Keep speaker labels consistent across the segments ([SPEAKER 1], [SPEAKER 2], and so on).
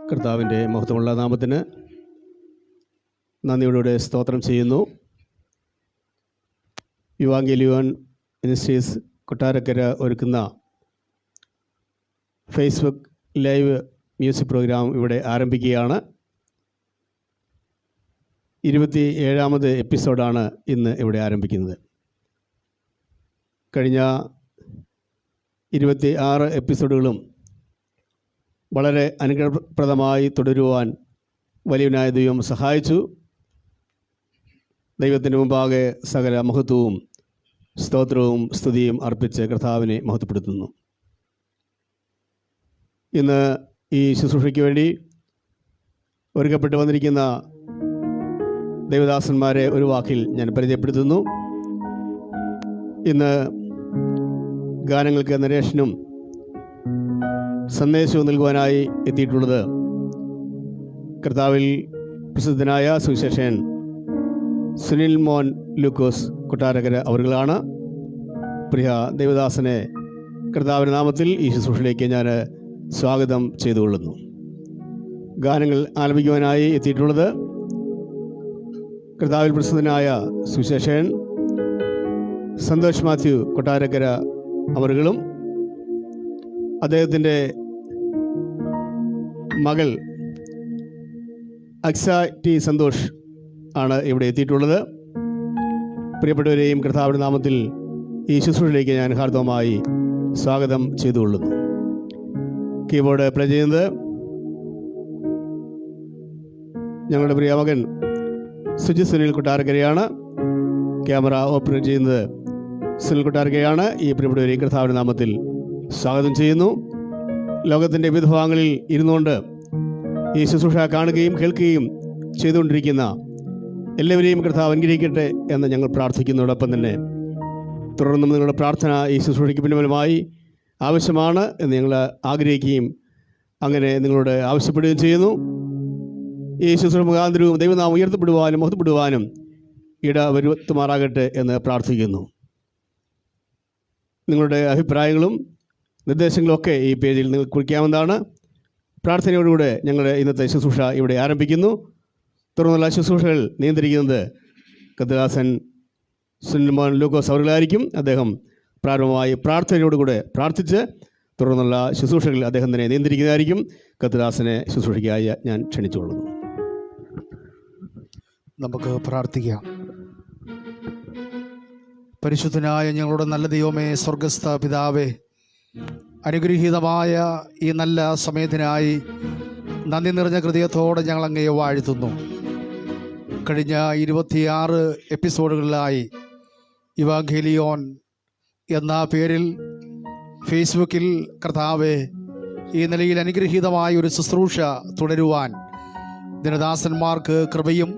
[SPEAKER 1] കർത്താവിൻ്റെ മഹത്വമുള്ള നാമത്തിന് നന്ദിയോടെ സ്തോത്രം ചെയ്യുന്നു. ഇവാഞ്ചലിയോൺ മിനിസ്ട്രീസ് കൊട്ടാരക്കര ഒരുക്കുന്ന ഫേസ്ബുക്ക് ലൈവ് മ്യൂസിക് പ്രോഗ്രാം ഇവിടെ ആരംഭിക്കുകയാണ്. 27ാമത് എപ്പിസോഡാണ് ഇന്ന് ഇവിടെ ആരംഭിക്കുന്നത്. കഴിഞ്ഞ 26 എപ്പിസോഡുകളും വളരെ അനുഗ്രഹപ്രദമായി തുടരുവാൻ വലിയവനായ ദൈവം സഹായിച്ചു. ദൈവത്തിൻ്റെ മുമ്പാകെ സകല മഹത്വവും സ്തോത്രവും സ്തുതിയും അർപ്പിച്ച് കർത്താവിനെ മഹത്വപ്പെടുത്തുന്നു. ഇന്ന് ഈ ശുശ്രൂഷയ്ക്ക് വേണ്ടി ഒരുക്കപ്പെട്ട് വന്നിരിക്കുന്ന ദൈവദാസന്മാരെ ഒരു വാക്കിൽ ഞാൻ പരിചയപ്പെടുത്തുന്നു. ഇന്ന് ഗാനങ്ങൾക്ക് നരേഷനും സന്ദേശവും നൽകുവാനായി എത്തിയിട്ടുള്ളത് കർത്താവിൽ പ്രസിദ്ധനായ സുവിശേഷൻ സുനിൽ മോൻ ലൂക്കോസ് കൊട്ടാരക്കര അവരുകളാണ്. പ്രിയ ദൈവദാസനെ കർത്താവിൻ്റെ നാമത്തിൽ ഈ ശുശ്രൂഷയിലേക്ക് ഞാൻ സ്വാഗതം ചെയ്തുകൊള്ളുന്നു. ഗാനങ്ങൾ ആലപിക്കുവാനായി എത്തിയിട്ടുള്ളത് കർത്താവിൽ പ്രസിദ്ധനായ സുവിശേഷൻ സന്തോഷ് മാത്യു കൊട്ടാരക്കര അവരുകളും അദ്ദേഹത്തിൻ്റെ മകൾ അക്സ ടി സന്തോഷ് ആണ് ഇവിടെ എത്തിയിട്ടുള്ളത്. പ്രിയപ്പെട്ടവരെയും കർത്താവിൻ്റെ നാമത്തിൽ ഈ ശുശ്രൂഷയിലേക്ക് ഞാൻ ഹാർദവമായി സ്വാഗതം ചെയ്തുകൊള്ളുന്നു. കീബോർഡ് പ്ലേ ചെയ്യുന്നത് ഞങ്ങളുടെ പ്രിയ മകൻ സുനിൽ കൊട്ടാരക്കരയാണ്. ക്യാമറ ഓപ്പറേറ്റ് ചെയ്യുന്നത് സുനിൽ കൊട്ടാരക്കരയാണ്. ഈ പ്രിയപ്പെട്ടവരെയും കർത്താവിൻ്റെ നാമത്തിൽ സ്വാഗതം ചെയ്യുന്നു. ലോകത്തിൻ്റെ വിവിധ ഭാഗങ്ങളിൽ ഇരുന്നുകൊണ്ട് ഈ ശുശ്രൂഷ കാണുകയും കേൾക്കുകയും ചെയ്തുകൊണ്ടിരിക്കുന്ന എല്ലാവരെയും കർത്താവ് അനുഗ്രഹിക്കട്ടെ എന്ന് ഞങ്ങൾ പ്രാർത്ഥിക്കുന്നതോടൊപ്പം തന്നെ തുടർന്നും നിങ്ങളുടെ പ്രാർത്ഥന ഈ ശുശ്രൂഷയ്ക്ക് പിൻബലമായി ആവശ്യമാണ് എന്ന് ഞങ്ങൾ ആഗ്രഹിക്കുകയും അങ്ങനെ നിങ്ങളോട് ആവശ്യപ്പെടുകയും ചെയ്യുന്നു. ഈ ശുശ്രൂഷ മുഖാന്തരവും ദൈവനാമം ഉയർത്തപ്പെടുവാനും മഹത്വപ്പെടുവാനും ഇടവരുത്തുമാറാകട്ടെ എന്ന് പ്രാർത്ഥിക്കുന്നു. നിങ്ങളുടെ അഭിപ്രായങ്ങളും നിർദ്ദേശങ്ങളൊക്കെ ഈ പേജിൽ നിങ്ങൾക്ക് കുറിക്കാവുന്നതാണ്. പ്രാർത്ഥനയോടുകൂടെ ഞങ്ങളുടെ ഇന്നത്തെ ശുശ്രൂഷ ഇവിടെ ആരംഭിക്കുന്നു. തുടർന്നുള്ള ശുശ്രൂഷകൾ നിയന്ത്രിക്കുന്നത് കർത്തദാസൻ സുനിൽ മോൻ ലൂക്കോസ് അവர்களായിരിക്കും. അദ്ദേഹം പ്രാരംഭമായി പ്രാർത്ഥനയോടുകൂടെ പ്രാർത്ഥിച്ച് തുടർന്നുള്ള ശുശ്രൂഷകൾ അദ്ദേഹം തന്നെ നിയന്ത്രിക്കുന്നതായിരിക്കും. കർത്തദാസനെ ശുശ്രൂഷയ്ക്കായി ഞാൻ ക്ഷണിച്ചുകൊള്ളുന്നു.
[SPEAKER 2] നമുക്ക് പ്രാർത്ഥിക്കാം. പരിശുദ്ധനായ ഞങ്ങളുടെ നല്ല ദൈവമേ, സ്വർഗസ്ഥ പിതാവേ, അനുഗ്രഹീതമായ ഈ നല്ല സമയത്തിനായി നന്ദി നിറഞ്ഞ ഹൃദയത്തോടെ ഞങ്ങൾ അങ്ങയെ വാഴ്ത്തുന്നു. കഴിഞ്ഞ 26 എപ്പിസോഡുകളിലായി ഇവാഞ്ചലിയോൺ എന്ന പേരിൽ ഫേസ്ബുക്കിൽ കർത്താവെ ഈ നിലയിൽ അനുഗ്രഹീതമായ ഒരു ശുശ്രൂഷ തുടരുവാൻ ദിനദാസന്മാർക്ക് കൃപയും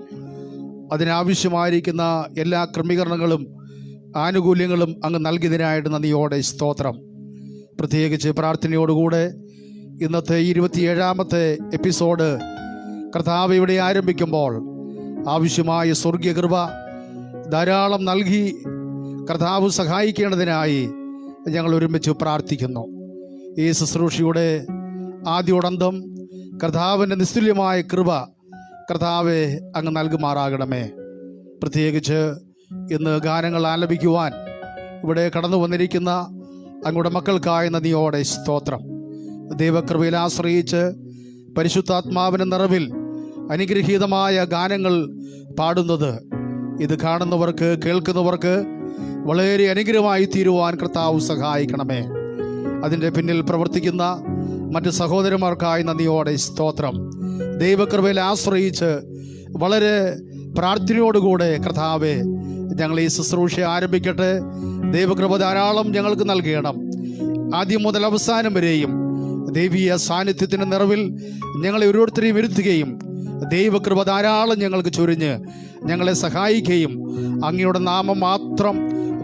[SPEAKER 2] അതിനാവശ്യമായിരിക്കുന്ന എല്ലാ ക്രമീകരണങ്ങളും ആനുകൂല്യങ്ങളും അങ്ങ് നൽകിയതിനായിട്ട് നന്ദിയോടെ സ്തോത്രം. പ്രത്യേകിച്ച് പ്രാർത്ഥനയോടുകൂടെ ഇന്നത്തെ 27ാമത്തെ എപ്പിസോഡ് കർത്താവ് ഇവിടെ ആരംഭിക്കുമ്പോൾ ആവശ്യമായ സ്വർഗീയ കൃപ ധാരാളം നൽകി കർത്താവ് സഹായിക്കേണ്ടതിനായി ഞങ്ങൾ ഒരുമിച്ച് പ്രാർത്ഥിക്കുന്നു. ഈ ശുശ്രൂഷയുടെ ആദ്യോടന്തം കർത്താവിൻ്റെ നിസ്തുല്യമായ കൃപ കർത്താവെ അങ്ങ് നൽകുമാറാകണമേ. പ്രത്യേകിച്ച് ഇന്ന് ഗാനങ്ങൾ ആലപിക്കുവാൻ ഇവിടെ കടന്നു വന്നിരിക്കുന്ന അങ്ങയുടെ മക്കൾക്കായ നന്ദിയോടെ സ്തോത്രം. ദൈവകൃപയിൽ ആശ്രയിച്ച് പരിശുദ്ധാത്മാവിൻ്റെ നിറവിൽ അനുഗ്രഹീതമായ ഗാനങ്ങൾ പാടുന്നത് ഇത് കാണുന്നവർക്ക് കേൾക്കുന്നവർക്ക് വളരെ അനുഗ്രഹമായി തീരുവാൻ കർത്താവ് സഹായിക്കണമേ. അതിൻ്റെ പിന്നിൽ പ്രവർത്തിക്കുന്ന മറ്റ് സഹോദരന്മാർക്കായി നന്ദിയോടെ സ്തോത്രം. ദൈവകൃപയിൽ ആശ്രയിച്ച് വളരെ പ്രാർത്ഥനയോടുകൂടെ കർത്താവെ ഞങ്ങൾ ഈ ശുശ്രൂഷ ആരംഭിക്കട്ടെ. ദൈവകൃപ ധാരാളം ഞങ്ങൾക്ക് നൽകണം. ആദ്യം മുതൽ അവസാനം വരെയും ദൈവീയ സാന്നിധ്യത്തിൻ്റെ നിറവിൽ ഞങ്ങളെ ഓരോരുത്തരെയും ഇരുത്തുകയും ദൈവകൃപ ധാരാളം ഞങ്ങൾക്ക് ചൊരിഞ്ഞ് ഞങ്ങളെ സഹായിക്കുകയും അങ്ങയുടെ നാമം മാത്രം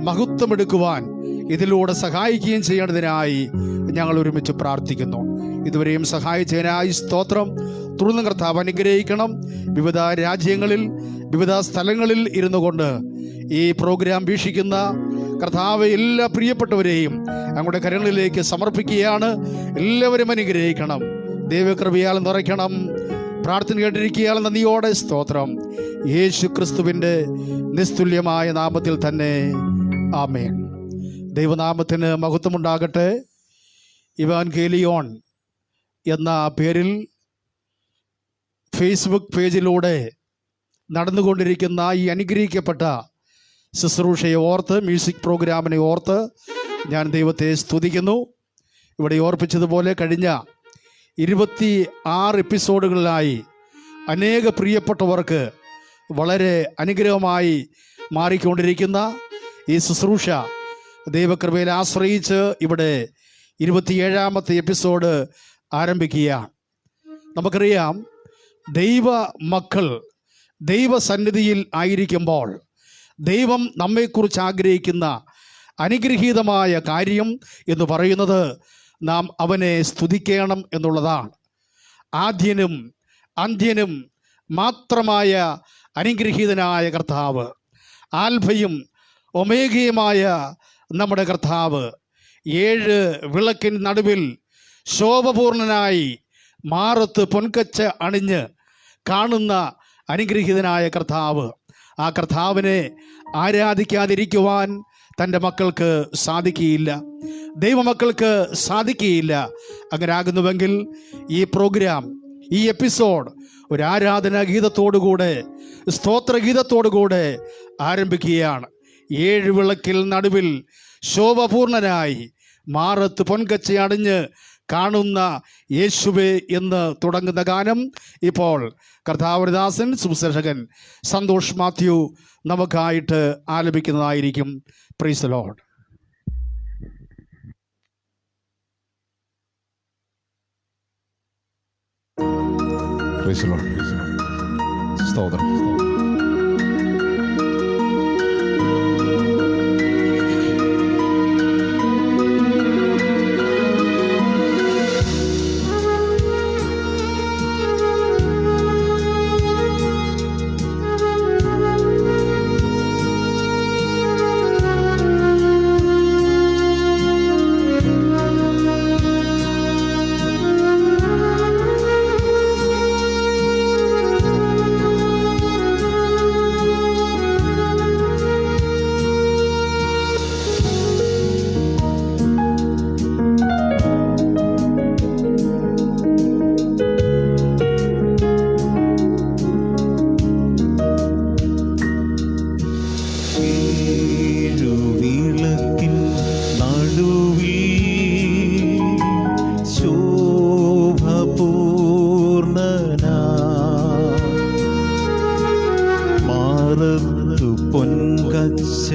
[SPEAKER 2] മഹത്വമെടുക്കുവാൻ ഇതിലൂടെ സഹായിക്കുകയും ചെയ്യേണ്ടതിനായി ഞങ്ങൾ ഒരുമിച്ച് പ്രാർത്ഥിക്കുന്നു. ഇതുവരെയും സഹായിച്ചതിനായി സ്തോത്രം. തുടർന്ന് കർത്താവ് അനുഗ്രഹിക്കണം. വിവിധ രാജ്യങ്ങളിൽ വിവിധ സ്ഥലങ്ങളിൽ ഇരുന്നു കൊണ്ട് ഈ പ്രോഗ്രാം വീക്ഷിക്കുന്ന കർത്താവ് എല്ലാ പ്രിയപ്പെട്ടവരെയും അങ്ങയുടെ കരങ്ങളിലേക്ക് സമർപ്പിക്കുകയാണ്. എല്ലാവരും അനുഗ്രഹിക്കണം. ദൈവകൃപയാൽ നിറയ്ക്കണം. പ്രാർത്ഥന കേട്ടിരിക്കുകയാൽ നന്ദിയോടെ സ്തോത്രം. യേശു ക്രിസ്തുവിൻ്റെ നിസ്തുല്യമായ നാമത്തിൽ തന്നെ ആമേൻ. ദൈവനാമത്തിന് മഹത്വമുണ്ടാകട്ടെ. ഇവാൻഗേലിയോൺ എന്ന പേരിൽ ഫേസ്ബുക്ക് പേജിലൂടെ നടന്നുകൊണ്ടിരിക്കുന്ന ഈ അനുഗ്രഹിക്കപ്പെട്ട ശുശ്രൂഷയെ ഓർത്ത്, മ്യൂസിക് പ്രോഗ്രാമിനെ ഓർത്ത് ഞാൻ ദൈവത്തെ സ്തുതിക്കുന്നു. ഇവിടെ ഓർപ്പിച്ചതുപോലെ കഴിഞ്ഞ 26 എപ്പിസോഡുകളിലായി അനേക പ്രിയപ്പെട്ടവർക്ക് വളരെ അനുഗ്രഹമായി മാറിക്കൊണ്ടിരിക്കുന്ന ഈ ശുശ്രൂഷ ദൈവകൃപയിൽ ആശ്രയിച്ച് ഇവിടെ 27ാമത്തെ എപ്പിസോഡ് ആരംഭിക്കുകയാണ്. നമുക്കറിയാം, ദൈവ മക്കൾ ദൈവസന്നിധിയിൽ ആയിരിക്കുമ്പോൾ ദൈവം നമ്മെക്കുറിച്ച് ആഗ്രഹിക്കുന്ന അനുഗ്രഹീതമായ കാര്യം എന്ന് പറയുന്നത് നാം അവനെ സ്തുതിക്കണം എന്നുള്ളതാണ്. ആദ്യനും അന്ത്യനും മാത്രമായ അനുഗ്രഹീതനായ കർത്താവ്, ആൽഫയും ഒമേഗയുമായ നമ്മുടെ കർത്താവ്, 7 വിളക്കിന് നടുവിൽ ശോഭപൂർണനായി മാറത്ത് പൊൻകച്ച അണിഞ്ഞ് കാണുന്ന അനുഗ്രഹീതനായ കർത്താവ്, ആ കർത്താവിനെ ആരാധിക്കാതിരിക്കുവാൻ തൻ്റെ മക്കൾക്ക് സാധിക്കുകയില്ല, ദൈവമക്കൾക്ക് സാധിക്കുകയില്ല. അങ്ങനെ ആകുന്നുവെങ്കിൽ ഈ പ്രോഗ്രാം, ഈ എപ്പിസോഡ് ഒരു ആരാധനാ ഗീതത്തോടുകൂടെ, സ്തോത്രഗീതത്തോടുകൂടെ ആരംഭിക്കുകയാണ്. 7 വിളക്കിൽ നടുവിൽ ശോഭപൂർണനായി മാറത്ത് പൊൻകച്ച അണിഞ്ഞ് കാണുന്ന യേശുവേ എന്ന് തുടങ്ങുന്ന ഗാനം ഇപ്പോൾ കർത്താവദാസൻ സുവിശേഷകൻ സന്തോഷ് മാത്യു നമുക്കായിട്ട് ആലപിക്കുന്നതായിരിക്കും. Praise the lord.
[SPEAKER 3] Praise the lord. സ്തോത്രം.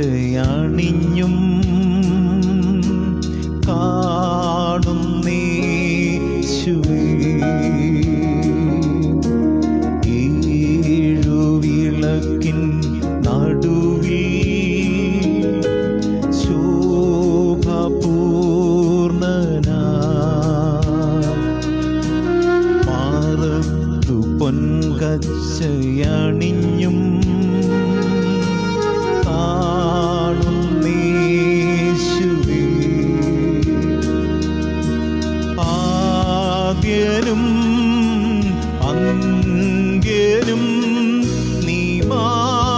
[SPEAKER 4] പൊൻകച്ചയണിഞ്ഞും കാണുന്നേശുവേ, 7 വിളക്കിൻ നടുവിൽ ശോഭപൂർണനായി മാറത്തു പൊൻകച്ചയണിഞ്ഞും ആദ്യനും അന്ത്യനും നീ മാത്രമേശുവേ,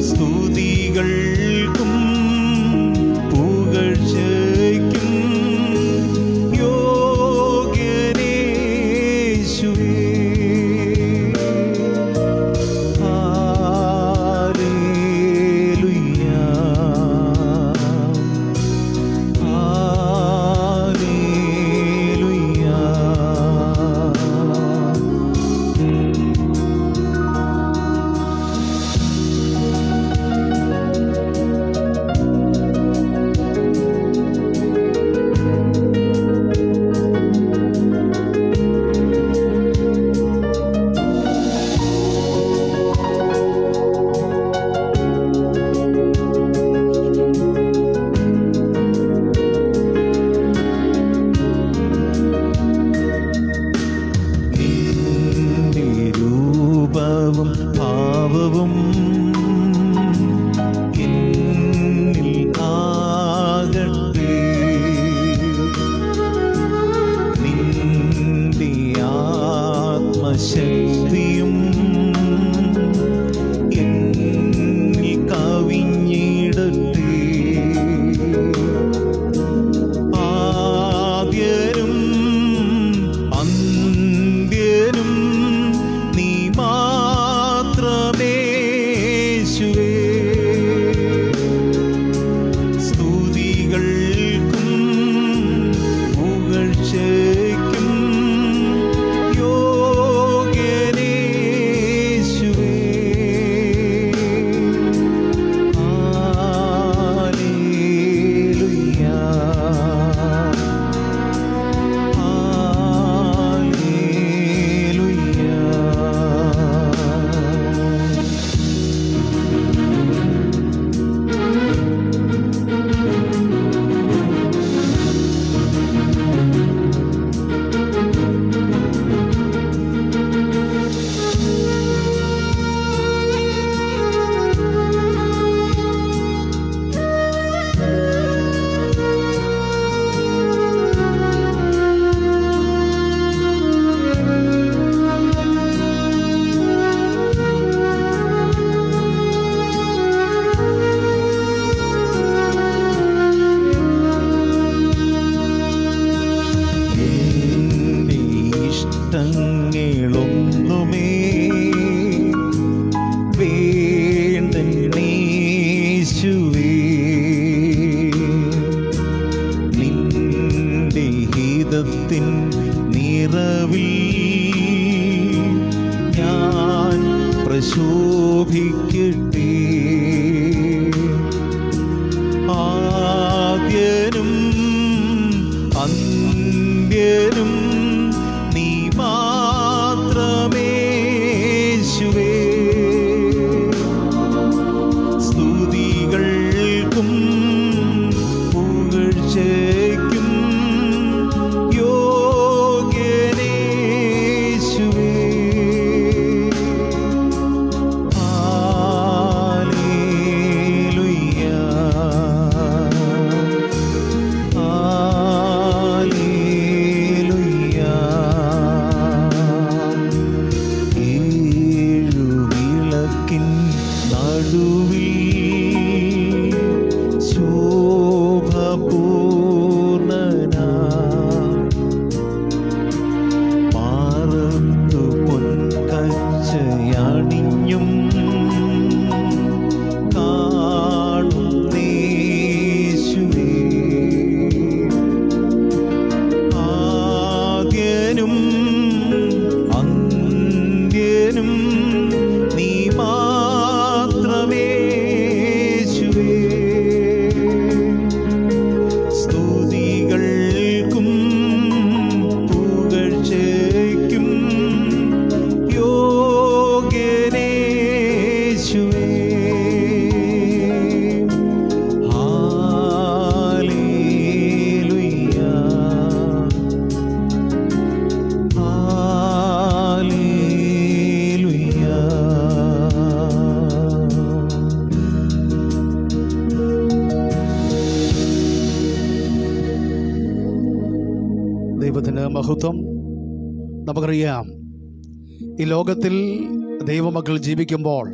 [SPEAKER 4] സ്തുതികൾക്കും പുകഴ്ചയ്ക്കും യോഗ്യനേശുവേ. Hallelujah. കഷ്ടങ്ങളൊന്നുമേ വേണ്ടനേശുവേ. നിന്റെ ഹിതത്തിൻ നിറവിൽ ഞാൻ പ്രശോഭിക്കട്ടെ. ആദ്യനും അന്ത്യനും നീ മാത്രമേ യേശുവേ. സ്തുതികൾക്കും പുകഴ്ചയ്ക്കും യോഗ്യനേശുവേ. Hallelujah, hallelujah. ഏഴുവിളക്കിൻ നടുവിൽ ശോഭപൂർണനാ പാറത്തു പൊൻകച്ചയണിഞ്ഞും കാണുന്നേശുവേ. ആദ്യനും അന്ത്യനും നീ മാത്രമേ യേശുവേ. സ്തുതികൾക്കും പുകഴ്ചയ്ക്കും യോഗ്യനേശുവേ. ഹല്ലേലൂയ,
[SPEAKER 2] ദൈവത്തിന് മഹത്വം. നമുക്കറിയാം, ഈ ലോകത്തിൽ ദൈവമക്കൾ ജീവിക്കുമ്പോൾ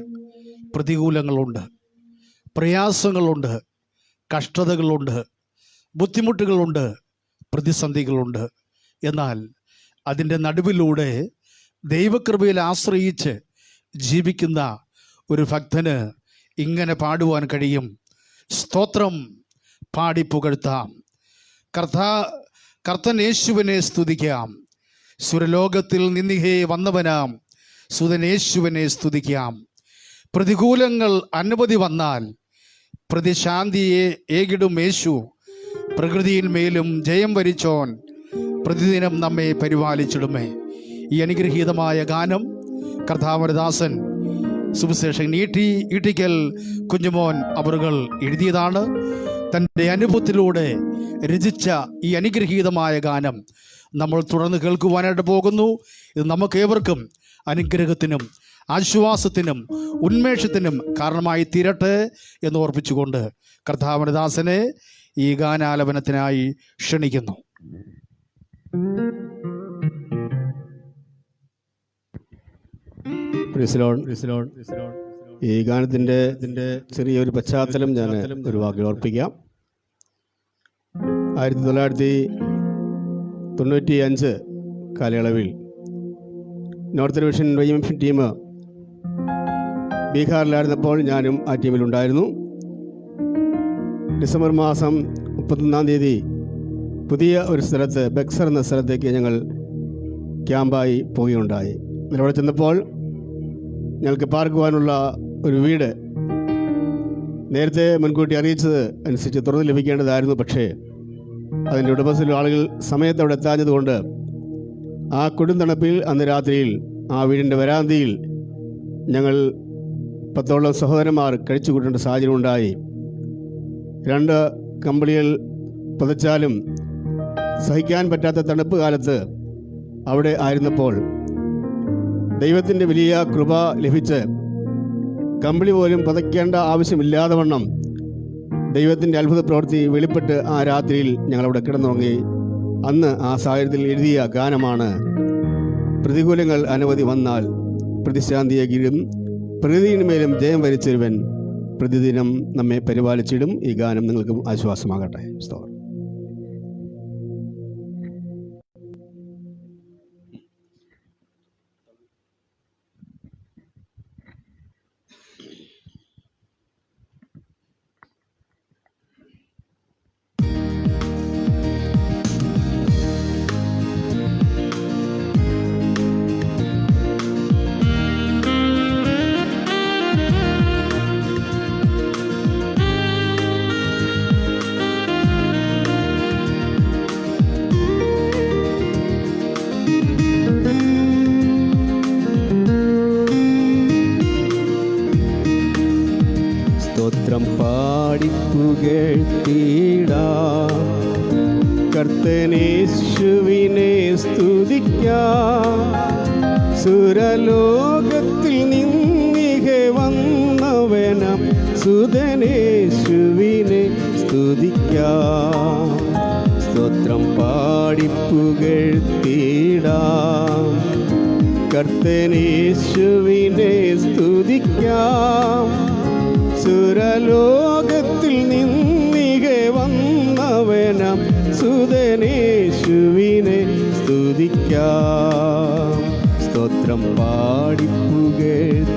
[SPEAKER 2] പ്രതികൂലങ്ങളുണ്ട്, പ്രയാസങ്ങളുണ്ട്, കഷ്ടതകളുണ്ട്, ബുദ്ധിമുട്ടുകളുണ്ട്, പ്രതിസന്ധികളുണ്ട്. എന്നാൽ അതിൻ്റെ നടുവിലൂടെ ദൈവകൃപയിൽ ആശ്രയിച്ച് ജീവിക്കുന്ന ഒരു ഭക്തന് ഇങ്ങനെ പാടുവാൻ കഴിയും: സ്തോത്രം പാടി പുകഴ്ത്താം, കർത്തൻ യേശുവിനെ സ്തുതിക്കാം, സുരലോകത്തിൽ നിന്നിഹേ വന്നവനാം സുതനേശുവിനെ സ്തുതിക്കാം. പ്രതികൂലങ്ങൾ അനവധി വന്നാൽ പ്രതിശാന്തിയെ ഏകിടും യേശു, പ്രകൃതിയിന്മേലും ജയം വരിച്ചോൻ പ്രതിദിനം നമ്മെ പരിപാലിച്ചിടുമേ. ഈ അനുഗ്രഹീതമായ ഗാനം കർത്താവരദാസൻ സുവിശേഷൻ ഈട്ടിക്കൽ കുഞ്ഞുമോൻ അവറുകൾ എഴുതിയതാണ്. തൻ്റെ അനുഭവത്തിലൂടെ രചിച്ച ഈ അനുഗ്രഹീതമായ ഗാനം നമ്മൾ തുടർന്ന് കേൾക്കുവാനായിട്ട് പോകുന്നു. ഇത് നമുക്കേവർക്കും അനുഗ്രഹത്തിനും ആശ്വാസത്തിനും ഉന്മേഷത്തിനും കാരണമായി തീരട്ടെ എന്ന് ഓർപ്പിച്ചുകൊണ്ട് കർത്താവരദാസനെ ഈ ഗാനാലപനത്തിനായി ക്ഷണിക്കുന്നു.
[SPEAKER 1] ഈ ഗാനത്തിൻ്റെ ചെറിയൊരു പശ്ചാത്തലം ഞാൻ ഒരു വാക്കിൽ ഓർപ്പിക്കാം. 1995 കാലയളവിൽ നോർത്ത് ഡിവിഷൻ YMF ടീം ബീഹാറിലായിരുന്നപ്പോൾ ഞാനും ആ ടീമിലുണ്ടായിരുന്നു. ഡിസംബർ മാസം 31-ാം തീയതി പുതിയ ഒരു സ്ഥലത്ത് ബക്സർ എന്ന സ്ഥലത്തേക്ക് ഞങ്ങൾ ക്യാമ്പായി പോവുകയുണ്ടായി. അവിടെ ചെന്നപ്പോൾ ഞങ്ങൾക്ക് പാർക്കുവാനുള്ള ഒരു വീട് നേരത്തെ മുൻകൂട്ടി അറിയിച്ചത് അനുസരിച്ച് തുറന്നു ലഭിക്കേണ്ടതായിരുന്നു. പക്ഷേ അതിൻ്റെ ഉടമസ്ഥയിലുള്ള ആളുകൾ സമയത്ത് അവിടെ എത്താഞ്ഞതുകൊണ്ട് ആ കൊടുംതണുപ്പിൽ അന്ന് രാത്രിയിൽ ആ വീടിൻ്റെ വരാന്തയിൽ ഞങ്ങൾ 10ഓളം സഹോദരന്മാർ കഴിച്ചു കൂട്ടേണ്ട സാഹചര്യം ഉണ്ടായി. 2 കമ്പിളികൾ പുതച്ചാലും സഹിക്കാൻ പറ്റാത്ത തണുപ്പ് കാലത്ത് അവിടെ ആയിരുന്നപ്പോൾ ദൈവത്തിൻ്റെ വലിയ കൃപ ലഭിച്ച് കമ്പിളി പോലും പുതയ്ക്കേണ്ട ആവശ്യമില്ലാതെ വണ്ണം ദൈവത്തിൻ്റെ അത്ഭുത പ്രവൃത്തി വെളിപ്പെട്ട് ആ രാത്രിയിൽ ഞങ്ങളവിടെ കിടന്നുറങ്ങി. അന്ന് ആ സാഹചര്യത്തിൽ എഴുതിയ ഗാനമാണ് പ്രതികൂലങ്ങൾ അനവധി വന്നാൽ പ്രതിശാന്തിയെ കീഴും പ്രകൃതിയിന്മേലും ജയം വരിച്ചൊരുവൻ പ്രതിദിനം നമ്മെ പരിപാലിച്ചിടും. ഈ ഗാനം നിങ്ങൾക്ക് ആശ്വാസമാകട്ടെ. സ്തോത്രം. കർത്തനേശുവിനെ സ്തുതിക്കാം. സുരലോകത്തിൽ നിന്നിഹെ വന്നവനാം സുതനേശുവിനെ സ്തുതിക്കാം. സ്തോത്രം പാടി പുകഴ്ത്തിടാം. കർത്തനേശുവിനെ സ്തുതിക്കാം. സുരലോകത്തിൽ നിന്നിഹെ വന്നവനാം സുതനേശുവിനെ സ്തുതിക്കാം. സ്തോത്രം പാടി പുകഴ്ത്തിടാം.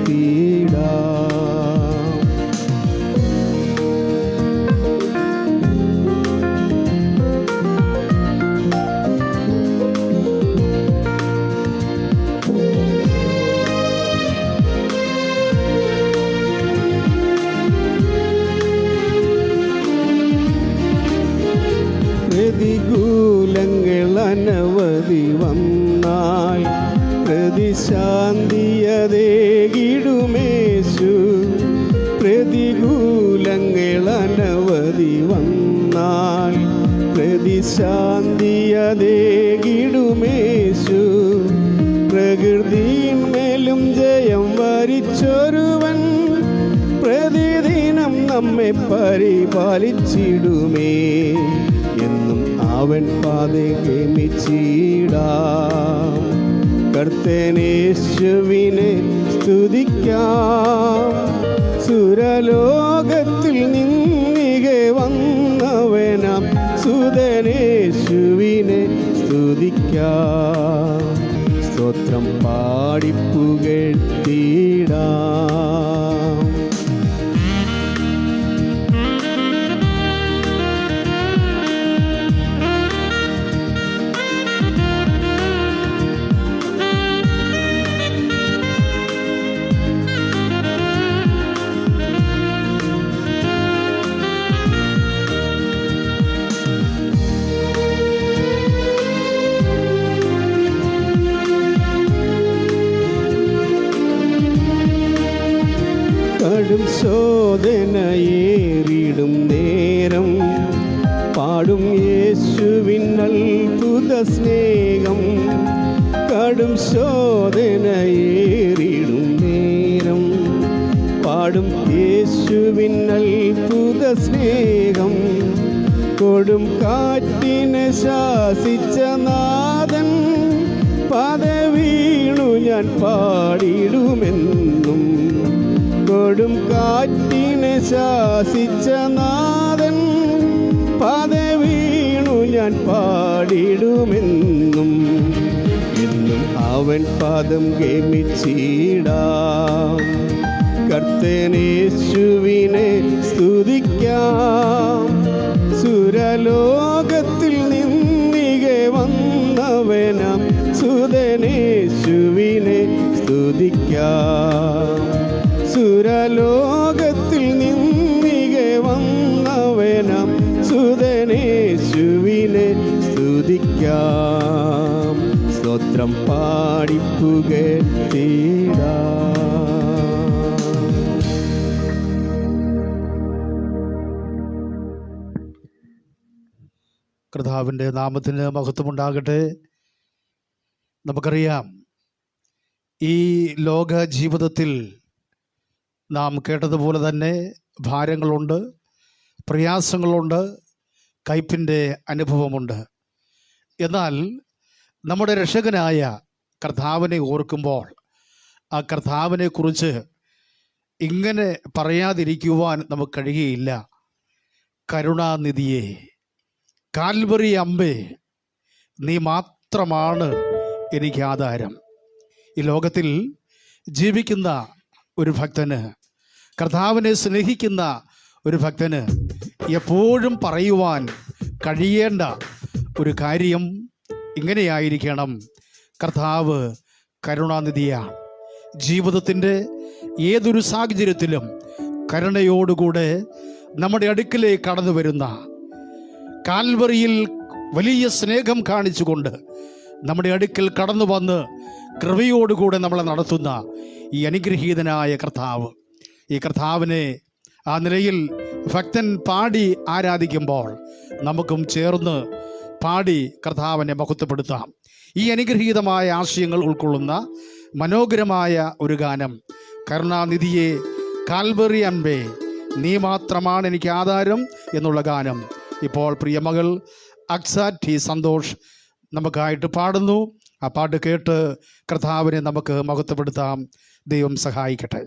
[SPEAKER 1] പ്രതികൂലങ്ങൾ അനവധി വന്നാൽ പ്രതിശാന്തിയതേകിടുമേശു. പ്രതികൂലങ്ങൾ അനവധി വന്നാൽ പ്രതിശാന്തിയതേകിടുമേശു. പ്രകൃതിയിന്മേലും ജയം വരിച്ചൊരുവൻ പ്രതിദിനം നമ്മെ പരിപാലിച്ചിടുമേ. എന്നും അവൻ പാതെ ഗമിച്ചിടാം. കർത്തനേശുവിനെ സ്തുതിക്കാം. സുരലോകത്തിൽ നിന്നിഹെ വന്നവനാം സുതനേശുവിനെ സ്തുതിക്കാം. സ്തോത്രം പാടി പുകഴ്ത്തിടാം. കടും ശോധനയേറിടും നേരം പാടും യേശുവിൻ അത്ഭുത സ്നേഹം. കടും ശോധനയേറിടും നേരം പാടും യേശുവിൻ അത്ഭുത സ്നേഹം. കൊടും കാറ്റിനെ ശാസിച്ച നാഥൻ പദവീണു ഞാൻ പാടിടുമെന്നും. കൊടും കാറ്റിനെ ശാസിച്ച നാഥൻ പദവീണു ഞാൻ പാടിടുമെന്നും. എന്നും അവൻ പാദം ഗമിച്ചിടാം. കർത്തനേശുവിനെ സ്തുതിക്കാം. സുരലോകത്തിൽ നിന്നിഹെ വന്നവനാം സുതനേശുവിനെ സ്തുതിക്കാം. സുരലോകത്തിൽ നിന്നിഹെ വന്നവനാം സുതനേശുവിനെ സ്തുതിക്കാം. സ്തോത്രം പാടി പുകഴ്ത്തിടാം.
[SPEAKER 2] കർത്താവിൻ്റെ നാമത്തിന് മഹത്വമുണ്ടാകട്ടെ. നമുക്കറിയാം, ഈ ലോക ജീവിതത്തിൽ നാം കേട്ടതുപോലെ തന്നെ ഭാരങ്ങളുണ്ട്, പ്രയാസങ്ങളുണ്ട്, കയ്പിൻ്റെ അനുഭവമുണ്ട്. എന്നാൽ നമ്മുടെ രക്ഷകനായ കർത്താവിനെ ഓർക്കുമ്പോൾ ആ കർത്താവിനെക്കുറിച്ച് ഇങ്ങനെ പറയാതിരിക്കുവാൻ നമുക്ക് കഴിയുകയില്ല. കരുണാനിധിയെ, കാൽവറി അമ്പേ, നീ മാത്രമാണ് എനിക്ക് ആധാരം. ഈ ലോകത്തിൽ ജീവിക്കുന്ന ഒരു ഭക്തന്, കർത്താവിനെ സ്നേഹിക്കുന്ന ഒരു ഭക്തന് എപ്പോഴും പറയുവാൻ കഴിയേണ്ട ഒരു കാര്യം ഇങ്ങനെയായിരിക്കണം: കർത്താവ് കരുണാനിധിയാണ്. ജീവിതത്തിൻ്റെ ഏതൊരു സാഹചര്യത്തിലും കരുണയോടുകൂടെ നമ്മുടെ അടുക്കിലേക്ക് കടന്നു വരുന്ന, കാൽവറിയിൽ വലിയ സ്നേഹം കാണിച്ചുകൊണ്ട് നമ്മുടെ അടുക്കൽ കടന്നു വന്ന് കൃപയോടുകൂടെ നമ്മളെ നടത്തുന്ന ഈ അനുഗ്രഹീതനായ കർത്താവ്, ഈ കർത്താവിനെ ആ നിലയിൽ ഭക്തൻ പാടി ആരാധിക്കുമ്പോൾ നമുക്കും ചേർന്ന് പാടി കർത്താവിനെ മഹത്വപ്പെടുത്താം. ഈ അനുഗ്രഹീതമായ ആശയങ്ങൾ ഉൾക്കൊള്ളുന്ന മനോഹരമായ ഒരു ഗാനം, കരുണാനിധിയെ കാൽവറി അൻപേ നീ മാത്രമാണ് എനിക്ക് ആധാരം എന്നുള്ള ഗാനം ഇപ്പോൾ പ്രിയ മകൾ അക്സ ടി സന്തോഷ് നമുക്കായിട്ട് പാടുന്നു. ആ പാട്ട് കേട്ട് കർത്താവിനെ നമുക്ക് മഹത്വപ്പെടുത്താം. ദൈവം സഹായിക്കട്ടെ.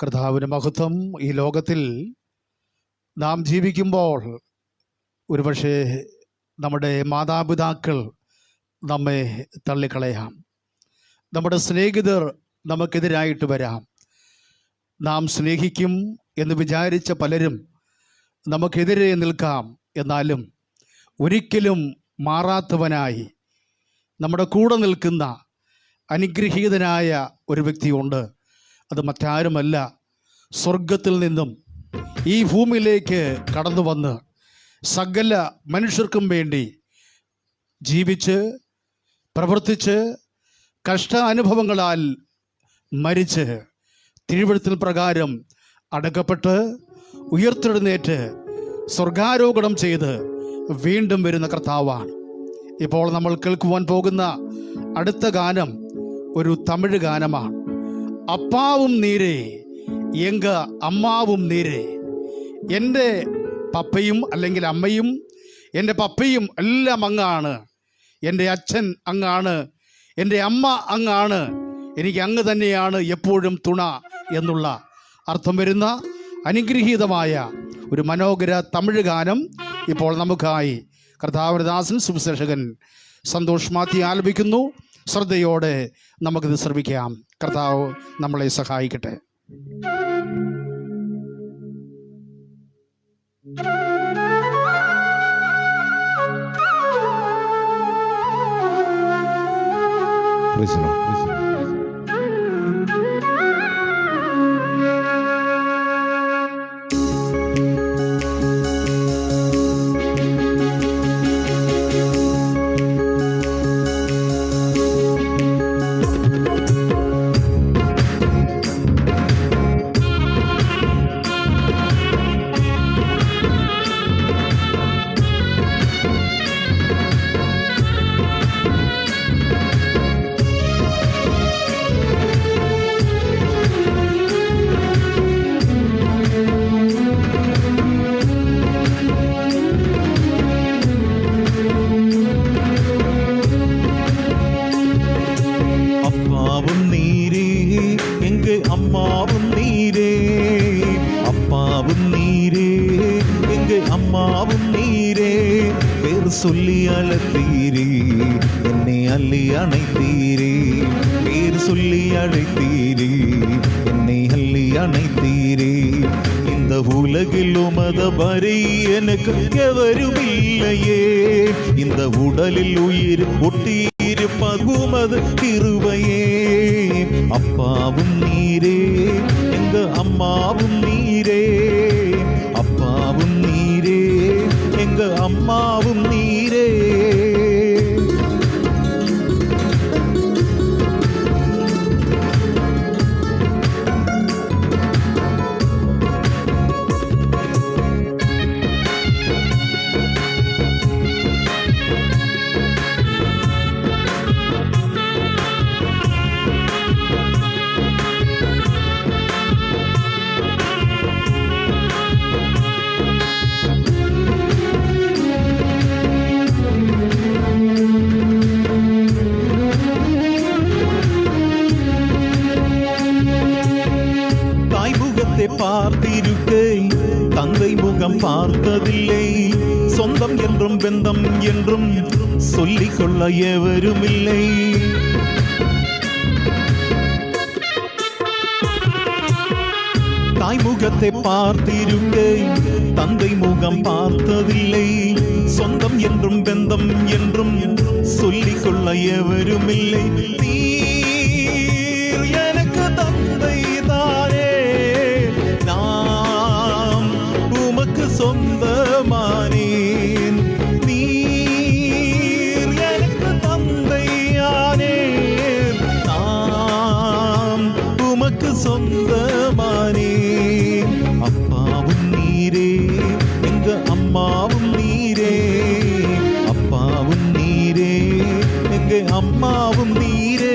[SPEAKER 2] കർത്താവിന് മഹത്വം. ഈ ലോകത്തിൽ നാം ജീവിക്കുമ്പോൾ ഒരുപക്ഷെ നമ്മുടെ മാതാപിതാക്കൾ നമ്മെ തള്ളിക്കളയാം, നമ്മുടെ സ്നേഹിതർ നമുക്കെതിരായിട്ട് വരാം, നാം സ്നേഹിക്കും എന്ന് വിചാരിച്ച പലരും നമുക്കെതിരെ നിൽക്കാം. എന്നാലും ഒരിക്കലും മാറാത്തവനായി നമ്മുടെ കൂടെ നിൽക്കുന്ന അനുഗ്രഹീതനായ ഒരു വ്യക്തിയുണ്ട്. അത് മറ്റാരുമല്ല, സ്വർഗത്തിൽ നിന്നും ഈ ഭൂമിയിലേക്ക് കടന്നു വന്ന് സകല മനുഷ്യർക്കും വേണ്ടി ജീവിച്ച് പ്രവർത്തിച്ച് കഷ്ടാനുഭവങ്ങളാൽ മരിച്ച് തിരുവെഴുത്തിൽ പ്രകാരം അടക്കപ്പെട്ട് ഉയർത്തെഴുന്നേറ്റ് സ്വർഗാരോഹണം ചെയ്ത് വീണ്ടും വരുന്ന കർത്താവാണ്. ഇപ്പോൾ നമ്മൾ കേൾക്കുവാൻ പോകുന്ന അടുത്ത ഗാനം ഒരു തമിഴ് ഗാനമാണ്. അപ്പാവും നീരേ എങ്ക അമ്മാവും നീരേ. എൻ്റെ പപ്പയും അല്ലെങ്കിൽ അമ്മയും എൻ്റെ പപ്പയും എല്ലാം അങ്ങാണ്, എൻ്റെ അച്ഛൻ അങ്ങാണ്, എൻ്റെ അമ്മ അങ്ങാണ്, എനിക്ക് അങ്ങ് തന്നെയാണ് എപ്പോഴും തുണ എന്നുള്ള അർത്ഥം വരുന്ന അനുഗ്രഹീതമായ ഒരു മനോഹര തമിഴ് ഗാനം ഇപ്പോൾ നമുക്കായി കർത്താവിന്റെ ദാസൻ സുവിശേഷകൻ സന്തോഷ് മാത്യു ആലപിക്കുന്നു. ശ്രദ്ധയോടെ നമുക്കിത് ശ്രമിക്കാം. കർത്താവ് നമ്മളെ സഹായിക്കട്ടെ.
[SPEAKER 3] Praise the Lord.
[SPEAKER 4] அம்மாவும் நீரே, அப்பாவும் நீரே, எங்க அம்மாவும் நீரே. பேர் சொல்லி அழைத்தீரே, என்னை அள்ளி அணைத்தீரே. பேர் சொல்லி அழைத்தீரே, என்னை அள்ளி அணைத்தீரே. இந்த உலகில் உமத வரை எனக்கு எவரும் இல்லையே. இந்த உடலில் உயிர் ஒட்டியிருப்பது உமது கிருபையே. அப்பாவும் நீரே, எங்க அம்மாவும் நீரே. அப்பாவும் நீரே, எங்க அம்மாவும் நீரே. பார்த்திருக்கை தந்தை முகம் பார்த்ததில்லை. சொந்தம் என்றும் பெந்தம் என்றும் சொல்லிக் கொள்ள எவரும் இல்லை. தாய்முகத்தை பார்த்திருக்கை தந்தை முகம் பார்த்ததில்லை. சொந்தம் என்றும் பெந்தம் என்றும் சொல்லிக் கொள்ள எவரும் இல்லை. நீர் எனக்கு தந்தை தானே, நாம் உமக்கு சொந்தமானேன். நீர் எனக்கு தந்தையானே, நாம் உமக்கு சொந்தமானேன். அப்பாவும் நீரே, எங்க அம்மாவும் நீரே. அப்பாவும் நீரே, எங்க அம்மாவும் நீரே.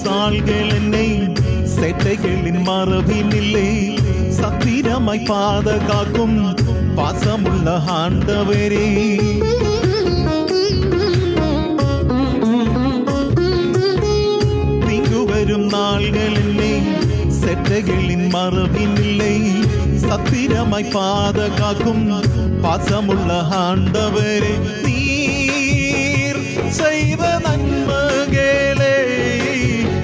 [SPEAKER 4] சால்கள் என்னை செட்டைகளின் மரபினில்லை சத்திரமாய் பாதுகாக்கும் பாசமுள்ள ஆண்டவரே. தீங்கு வரும் நாள்கள் என்னை செட்டைகளின் மரபினில்லை சத்திரமாய் பாதுகாக்கும் பாசமுள்ள ஆண்டவரே. நீர் செய்த நன்மைகளே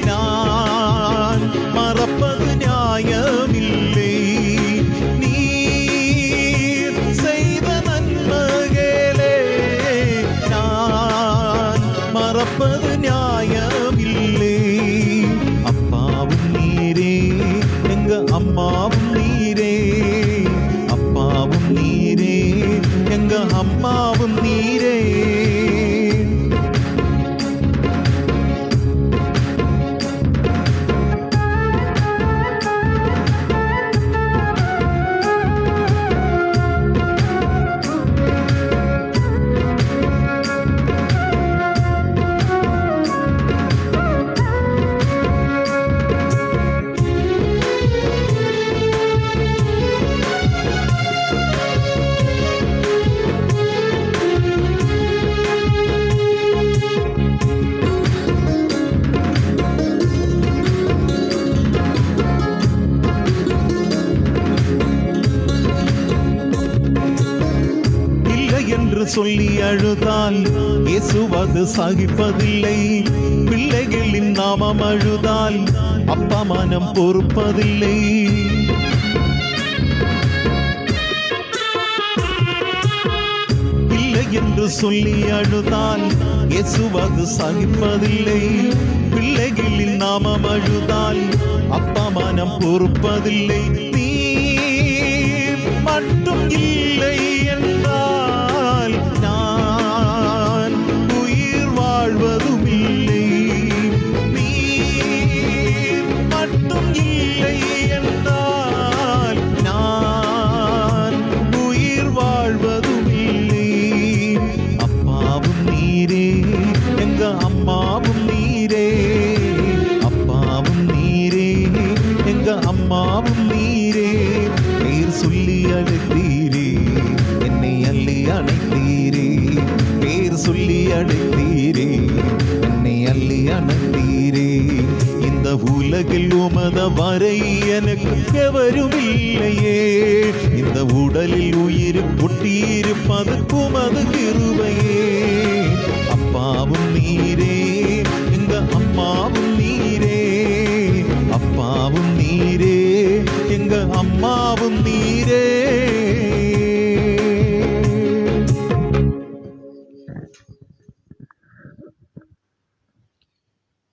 [SPEAKER 4] நான் மறப்பது நியாயமில்லை. நீர் செய்த நன்மைகளே நான் மறப்பது நியாயமில்லை. அப்பாவும் நீரே எங்க அம்மாவும் நீரே, அப்பாவும் நீரே எங்க அம்மாவும் நீரே. என்று சொல்லி அழுதால் இயேசுவது சகிப்பதில்லை. பிள்ளைகளின் நாமம் அழுதால் அப்பா மனம் பொறுப்பதில்லை. இல்லை என்று சொல்லி அழுதால் இயேசுவது சகிப்பதில்லை. பிள்ளைகளின் நாமம் அழுதால் அப்பா மனம் பொறுப்பதில்லை. நீ மட்டும் இல்லை என்றால் நான் உயிர் வாழ்வதும் இல்லை. நீ மட்டும் இல்லை என்றால் நான் உயிர் வாழ்வதும் இல்லை. அப்பாவும் நீரே எங்க அம்மாவும் நீரே, அப்பாவும் நீரே எங்க அம்மாவும் நீரே. பேர் சொல்லி அழைத்தீரே என்னை அள்ளி அணைத்தீரே, பேர் சொல்லி அழைத்தீரே என்னை அள்ளி அணைத்தீரே. இந்த உலகில் உமத வரை எனக்கு எவரும் இல்லையே, இந்த உடலில் உயிர் ஒட்டியிருப்பது உமது கிருபையே. அப்பாவும் நீரே எங்க அம்மாவும் நீரே, அப்பாவும் நீரே எங்க அம்மாவும் நீரே.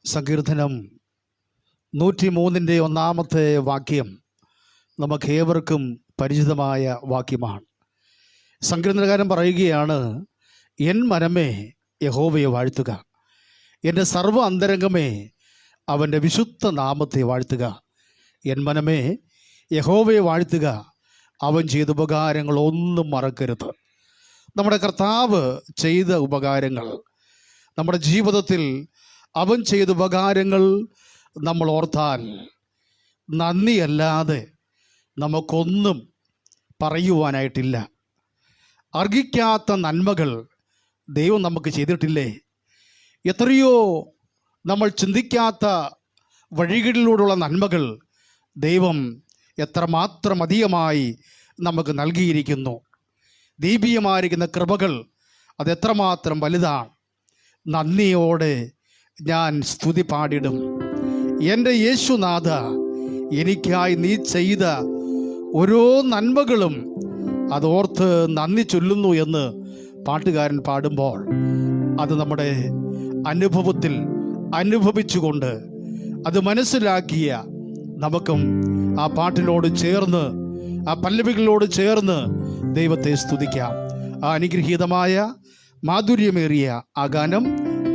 [SPEAKER 2] സങ്കീർത്തനം 103 വാക്യം നമുക്ക് ഏവർക്കും പരിചിതമായ വാക്യമാണ്. സങ്കീർത്തനകാരൻ പറയുകയാണ്, എൻ മനമേ യഹോവയെ വാഴ്ത്തുക, എൻ്റെ സർവ്വ അന്തരംഗമേ അവൻ്റെ വിശുദ്ധ നാമത്തെ വാഴ്ത്തുക. എൻ മനമേ യഹോവയെ വാഴ്ത്തുക, അവൻ ചെയ്ത ഉപകാരങ്ങൾ ഒന്നും മറക്കരുത്. നമ്മുടെ കർത്താവ് ചെയ്ത ഉപകാരങ്ങൾ, നമ്മുടെ ജീവിതത്തിൽ അവൻ ചെയ്ത ഉപകാരങ്ങൾ നമ്മൾ ഓർത്താൽ നന്ദിയല്ലാതെ നമുക്കൊന്നും പറയുവാനായിട്ടില്ല. അർഹിക്കാത്ത നന്മകൾ ദൈവം നമുക്ക് ചെയ്തിട്ടില്ലേ? എത്രയോ നമ്മൾ ചിന്തിക്കാത്ത വഴികളിലൂടെയുള്ള നന്മകൾ ദൈവം എത്രമാത്രം അധികമായി നമുക്ക് നൽകിയിരിക്കുന്നു. ദൈവീയമായിരിക്കുന്ന കൃപകൾ അതെത്രമാത്രം വലുതാണ്. നന്ദിയോടെ ഞാൻ സ്തുതി പാടിടും. എൻ്റെ യേശുനാഥ, എനിക്കായി നീ ചെയ്ത ഓരോ നന്മകളും അതോർത്ത് നന്ദി ചൊല്ലുന്നു എന്ന് പാട്ടുകാരൻ പാടുമ്പോൾ അത് നമ്മുടെ അനുഭവത്തിൽ അനുഭവിച്ചുകൊണ്ട് അത് മനസ്സിലാക്കിയ നമുക്കും ആ പാട്ടിനോട് ചേർന്ന്, ആ പല്ലവികളോട് ചേർന്ന് ദൈവത്തെ സ്തുതിക്കാം. ആ അനുഗ്രഹീതമായ മാധുര്യമേറിയ ആ ഗാനം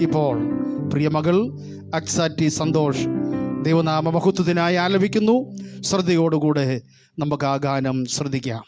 [SPEAKER 2] ഇപ്പോൾ പ്രിയമകൾ അക്സാറ്റി സന്തോഷ് ദൈവനാമ മഹത്വത്തിനായി ആലപിക്കുന്നു. ശ്രദ്ധയോടുകൂടെ നമുക്ക് ആ ഗാനം ശ്രദ്ധിക്കാം.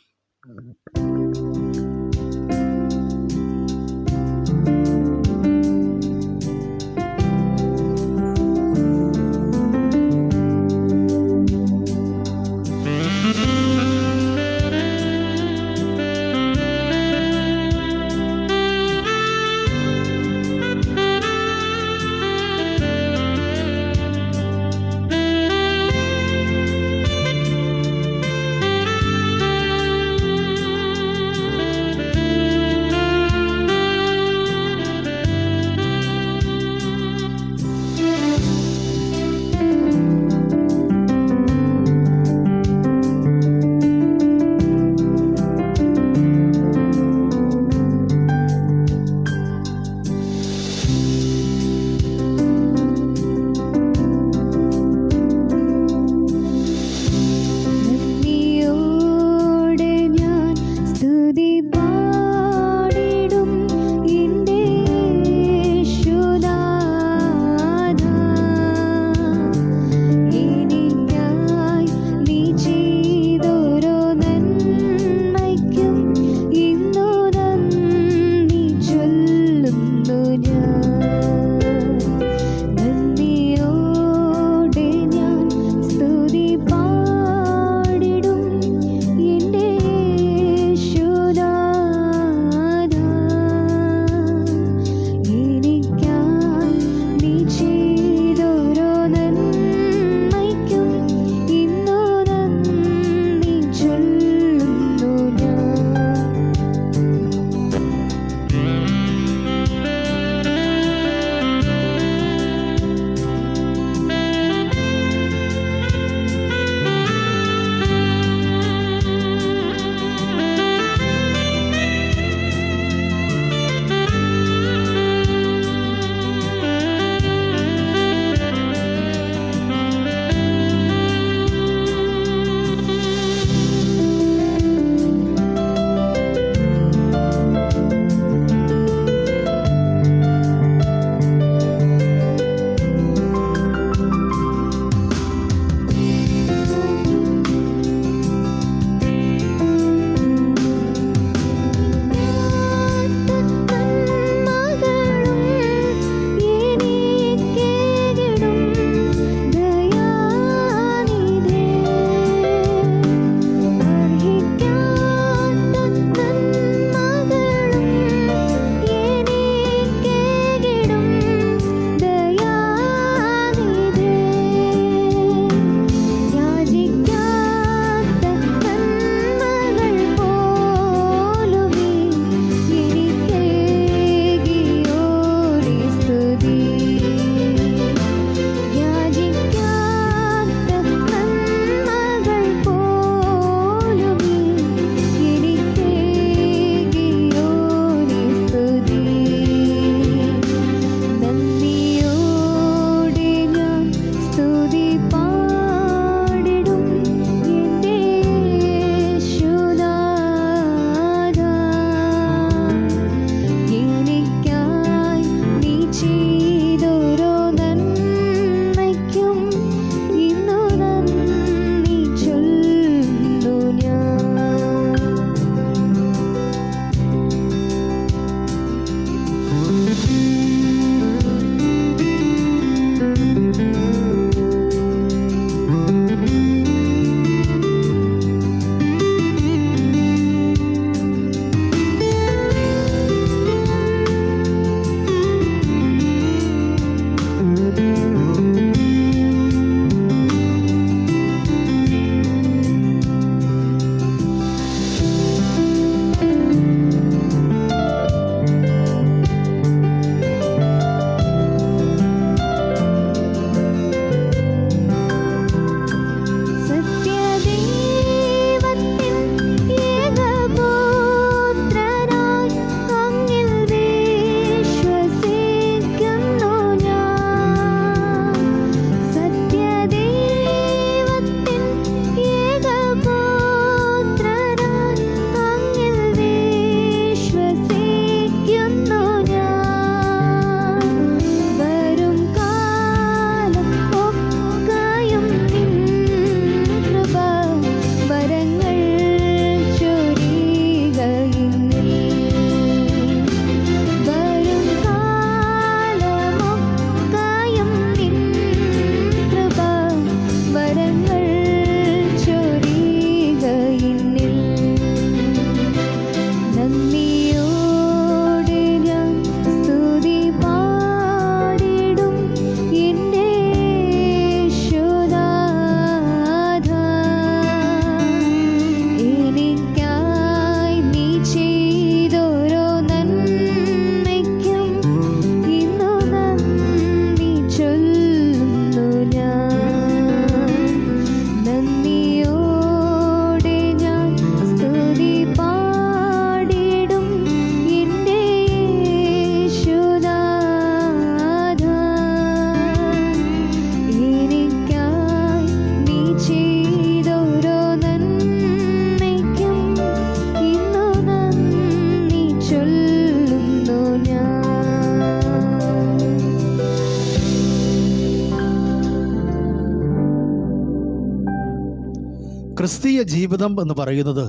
[SPEAKER 2] ക്രിസ്തീയ ജീവിതം എന്ന് പറയുന്നത്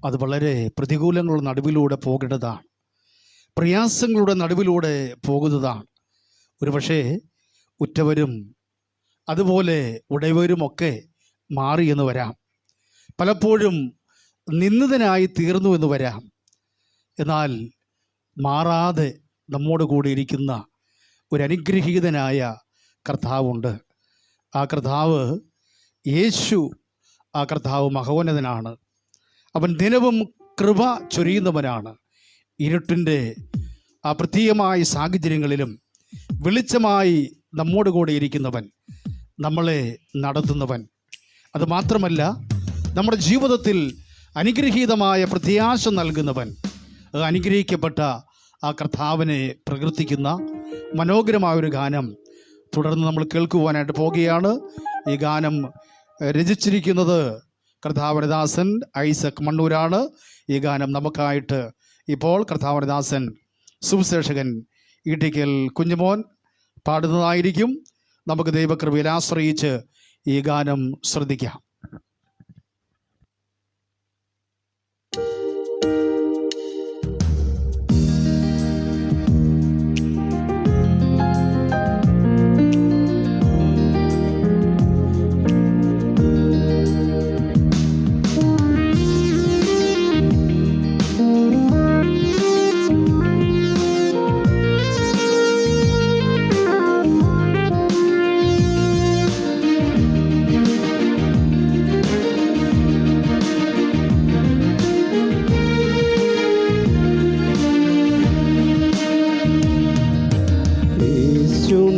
[SPEAKER 2] അത് വളരെ പ്രതികൂലങ്ങളുടെ നടുവിലൂടെ പോകേണ്ടതാണ്, പ്രയാസങ്ങളുടെ നടുവിലൂടെ പോകുന്നതാണ്. ഒരുപക്ഷേ ഉറ്റവരും അതുപോലെ ഉടയവരുമൊക്കെ മാറി എന്ന് വരാം, പലപ്പോഴും നിന്ദിതനായി തീർന്നു എന്ന് വരാം. എന്നാൽ മാറാതെ നമ്മോട് കൂടി ഇരിക്കുന്ന ഒരു അനുഗ്രഹീതനായ കർത്താവുണ്ട്. ആ കർത്താവ് യേശു, ആ കർത്താവ് മഹോന്നതനാണ്. അവൻ ദിനവും കൃപ ചൊരിയുന്നവനാണ്. ഇരുട്ടിൻ്റെ ആ പ്രത്യേകമായ സാഹചര്യങ്ങളിലും വെളിച്ചമായി നമ്മോട് കൂടെ ഇരിക്കുന്നവൻ, നമ്മളെ നടത്തുന്നവൻ. അതുമാത്രമല്ല, നമ്മുടെ ജീവിതത്തിൽ അനുഗ്രഹീതമായ പ്രത്യാശ നൽകുന്നവൻ. അനുഗ്രഹിക്കപ്പെട്ട ആ കർത്താവിനെ പ്രകീർത്തിക്കുന്ന മനോഹരമായൊരു ഗാനം തുടർന്ന് നമ്മൾ കേൾക്കുവാനായിട്ട് പോകുകയാണ്. ഈ ഗാനം രചിച്ചിരിക്കുന്നത് കർത്താവിന്റെ ദാസൻ ഐസക് മണ്ണൂരാണ്. ഈ ഗാനം നമുക്കായിട്ട് ഇപ്പോൾ കർത്താവിന്റെ ദാസൻ സുവിശേഷകൻ ഈട്ടിക്കൽ കുഞ്ഞുമോൻ പാടുന്നതായിരിക്കും. നമുക്ക് ദൈവകൃപയിൽ ആശ്രയിച്ച് ഈ ഗാനം ശ്രദ്ധിക്കാം.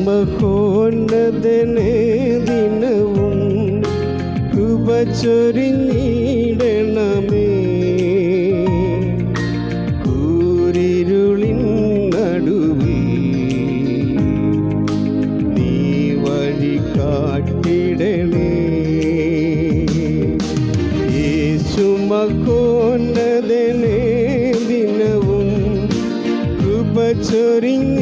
[SPEAKER 5] മഹോന്നതനെ ദിനവും കൃപ ചൊരിഞ്ഞിടണമേ. കൂരിരുളിൻ നടുവിൽ നീ വഴി കാട്ടിടണേ. യേശു മഹോന്നതനെ ദിനവും കൃപ ചൊരിഞ്ഞിടണമേ.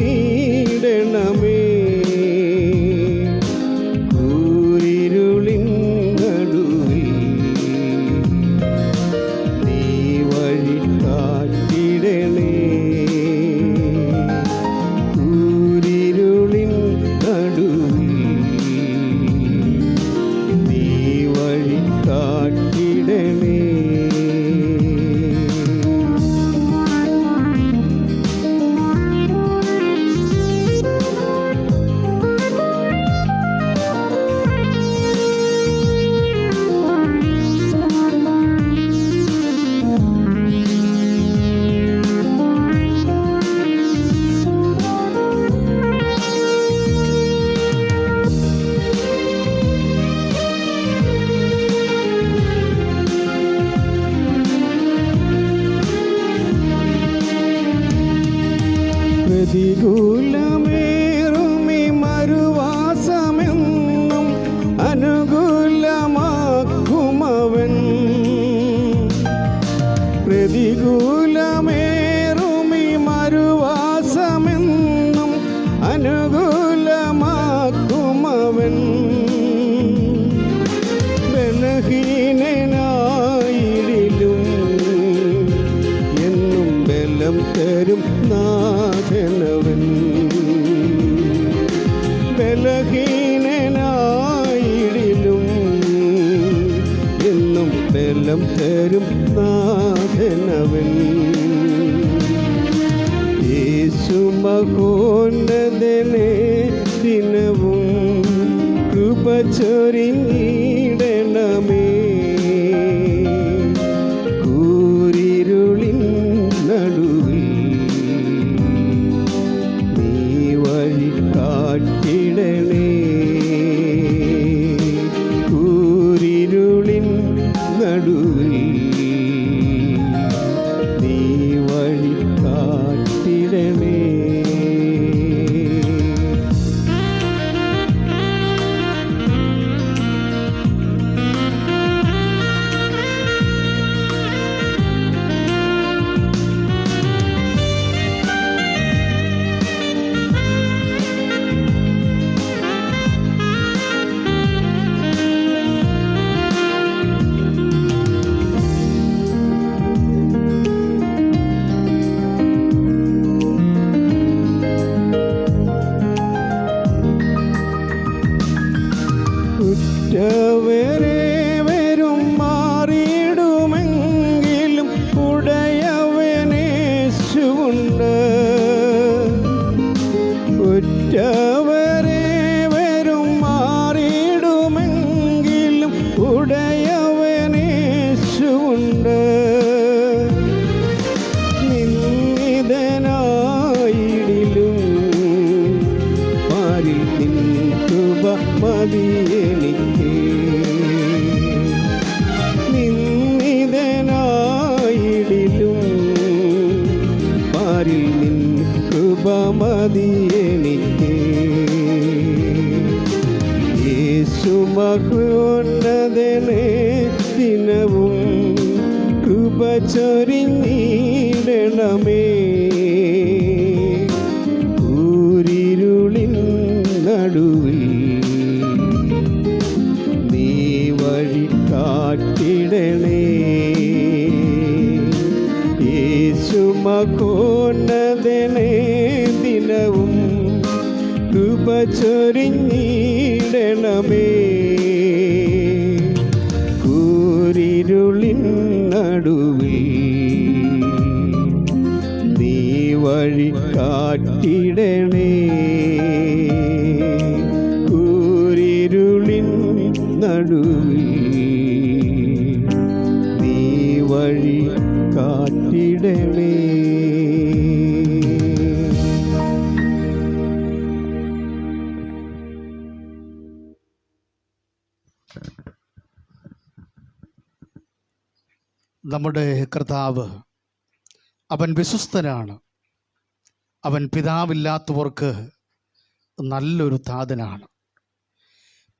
[SPEAKER 5] പ്രതികൂലമേറുമി മരുവാസമെന്നും അനുകൂലമാക്കുമവൻ. പ്രതികൂലമേറുമി മരുവാസമെന്നും അനുകൂലമാക്കുമവൻ. ബലഹീനനായിടിലും എന്നും ബലം തരും നാഥനവൻ. ബലഹീനനായിടിലും എന്നും ബലം തരും നാഥനവൻ. യേശു മഹോന്നതനെ ദിനവും കൃപ ചൊരിഞ്ഞിടണമേ. കൂരിരുളിൻ നടുവിൽ നീ വഴി കാട്ടിടണേ. കൂരിരുളിൻ നടുവിൽ നീ വഴി കാട്ടിടണേ. ഉറ്റവരെ വരും മാറിയിടുമെങ്കിലും ഉടയവനേശുവുണ്ട്. ഉറ്റവരെ വരും മാറിയിടുമെങ്കിലും ഉടയവനേശുവുണ്ട്. നിന്ദിതനായിടിലും പാരിൽ നിൻ കൃപ മതി എനിക്ക്. നിന്ദിതനായിടിലും പാരിൽ നിൻ കൃപ മതി എനിക്ക്. യേശു മഹോന്നതനെ ദിനവും കൃപ ചൊരിഞ്ഞിടണമേ. ഊരിരുളിൻ നടുവിൽ നീ വഴി കാട്ടിടണേ. യേശു മഹോന്നതനെ ദിനവും കൃപ ചൊരിഞ്ഞിടണമേ. കൂരിരുളിൻ നടുവിൽ നീ വഴി കാട്ടിടണേ. കൂരിരുളിൻ നടുവിൽ നീ വഴി കാട്ടിടണേ.
[SPEAKER 2] നമ്മുടെ കർത്താവ് അവൻ വിശ്വസ്തനാണ്. അവൻ പിതാവില്ലാത്തവർക്ക് നല്ലൊരു താതനാണ്.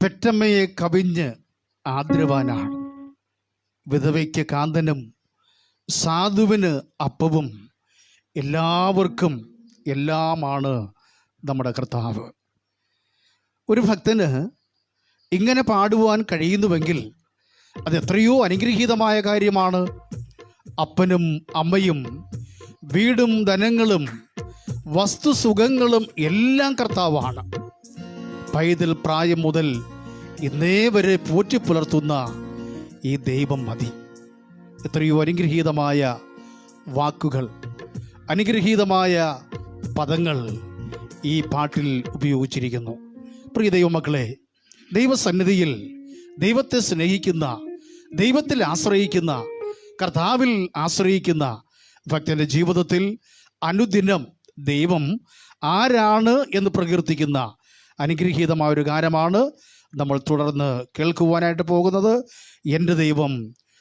[SPEAKER 2] പെറ്റമ്മയെ കവിഞ്ഞ് ആദരവാനാണ്. വിധവയ്ക്ക് കാന്തനും സാധുവിന് അപ്പവും എല്ലാവർക്കും എല്ലാമാണ് നമ്മുടെ കർത്താവ്. ഒരു ഭക്തന് ഇങ്ങനെ പാടുവാൻ കഴിയുന്നുവെങ്കിൽ അത് എത്രയോ അനുഗ്രഹീതമായ കാര്യമാണ്. അപ്പനും അമ്മയും വീടും ധനങ്ങളും വസ്തുസുഖങ്ങളും എല്ലാം കർത്താവാണ്. പൈതൽ പ്രായം മുതൽ ഇന്നേ വരെ പോറ്റിപ്പുലർത്തുന്ന ഈ ദൈവം മതി. എത്രയോ അനുഗ്രഹീതമായ വാക്കുകൾ, അനുഗ്രഹീതമായ പദങ്ങൾ ഈ പാട്ടിൽ ഉപയോഗിച്ചിരിക്കുന്നു. പ്രിയ ദൈവമക്കളെ, ദൈവസന്നിധിയിൽ ദൈവത്തെ സ്നേഹിക്കുന്ന, ദൈവത്തിൽ ആശ്രയിക്കുന്ന, കർത്താവിൽ ആശ്രയിക്കുന്ന ഭക്തന്റെ ജീവിതത്തിൽ അനുദിനം ദൈവം ആരാണ് എന്ന് പ്രകീർത്തിക്കുന്ന അനുഗ്രഹീതമായ ഒരു ഗാനമാണ് നമ്മൾ തുടർന്ന് കേൾക്കുവാനായിട്ട് പോകുന്നത്. എൻ്റെ ദൈവം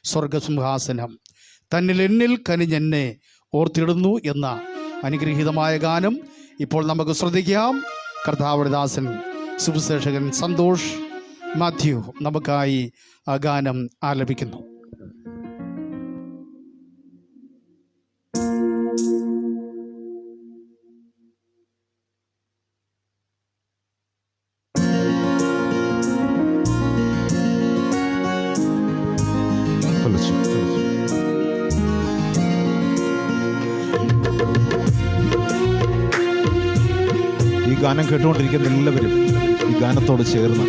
[SPEAKER 2] സ്വർഗസിംഹാസനം തന്നിൽ എന്നിൽ കനിഞ്ഞെന്നെ ഓർത്തിടുന്നു എന്ന അനുഗ്രഹീതമായ ഗാനം ഇപ്പോൾ നമുക്ക് ശ്രദ്ധിക്കാം. കർത്താവിന്റെ ദാസൻ സുവിശേഷകൻ സന്തോഷ് മാത്യു നമുക്കായി ആ ഗാനം ആലപിക്കുന്നു.
[SPEAKER 3] ഈ ഗാനം കേട്ടുകൊണ്ടിരിക്കുന്ന എല്ലാവരും ഈ ഗാനത്തോട് ചേർന്ന്,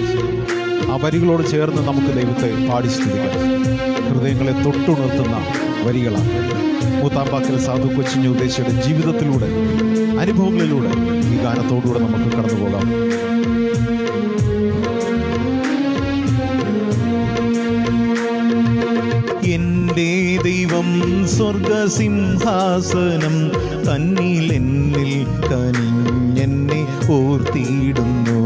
[SPEAKER 3] ആ വരികളോട് ചേർന്ന് നമുക്ക് ദൈവത്തെ പാടി സ്തുതിക്കാം. ഹൃദയങ്ങളെ തൊട്ടുണർത്തുന്ന വരികളാണ്. മൂത്താമ്പാക്കൽ സാധു കൊച്ചിഞ്ഞ ഉദ്ദേശിയുടെ ജീവിതത്തിലൂടെ, അനുഭവങ്ങളിലൂടെ ഈ ഗാനത്തോടുകൂടെ നമുക്ക് കടന്നു പോകാം.
[SPEAKER 4] എൻ്റെ ദൈവം സ്വർഗസിംഹാസനം തന്നിൽ എന്നിൽ കനിഞ്ഞെന്നെ ഓർത്തിടുന്നു.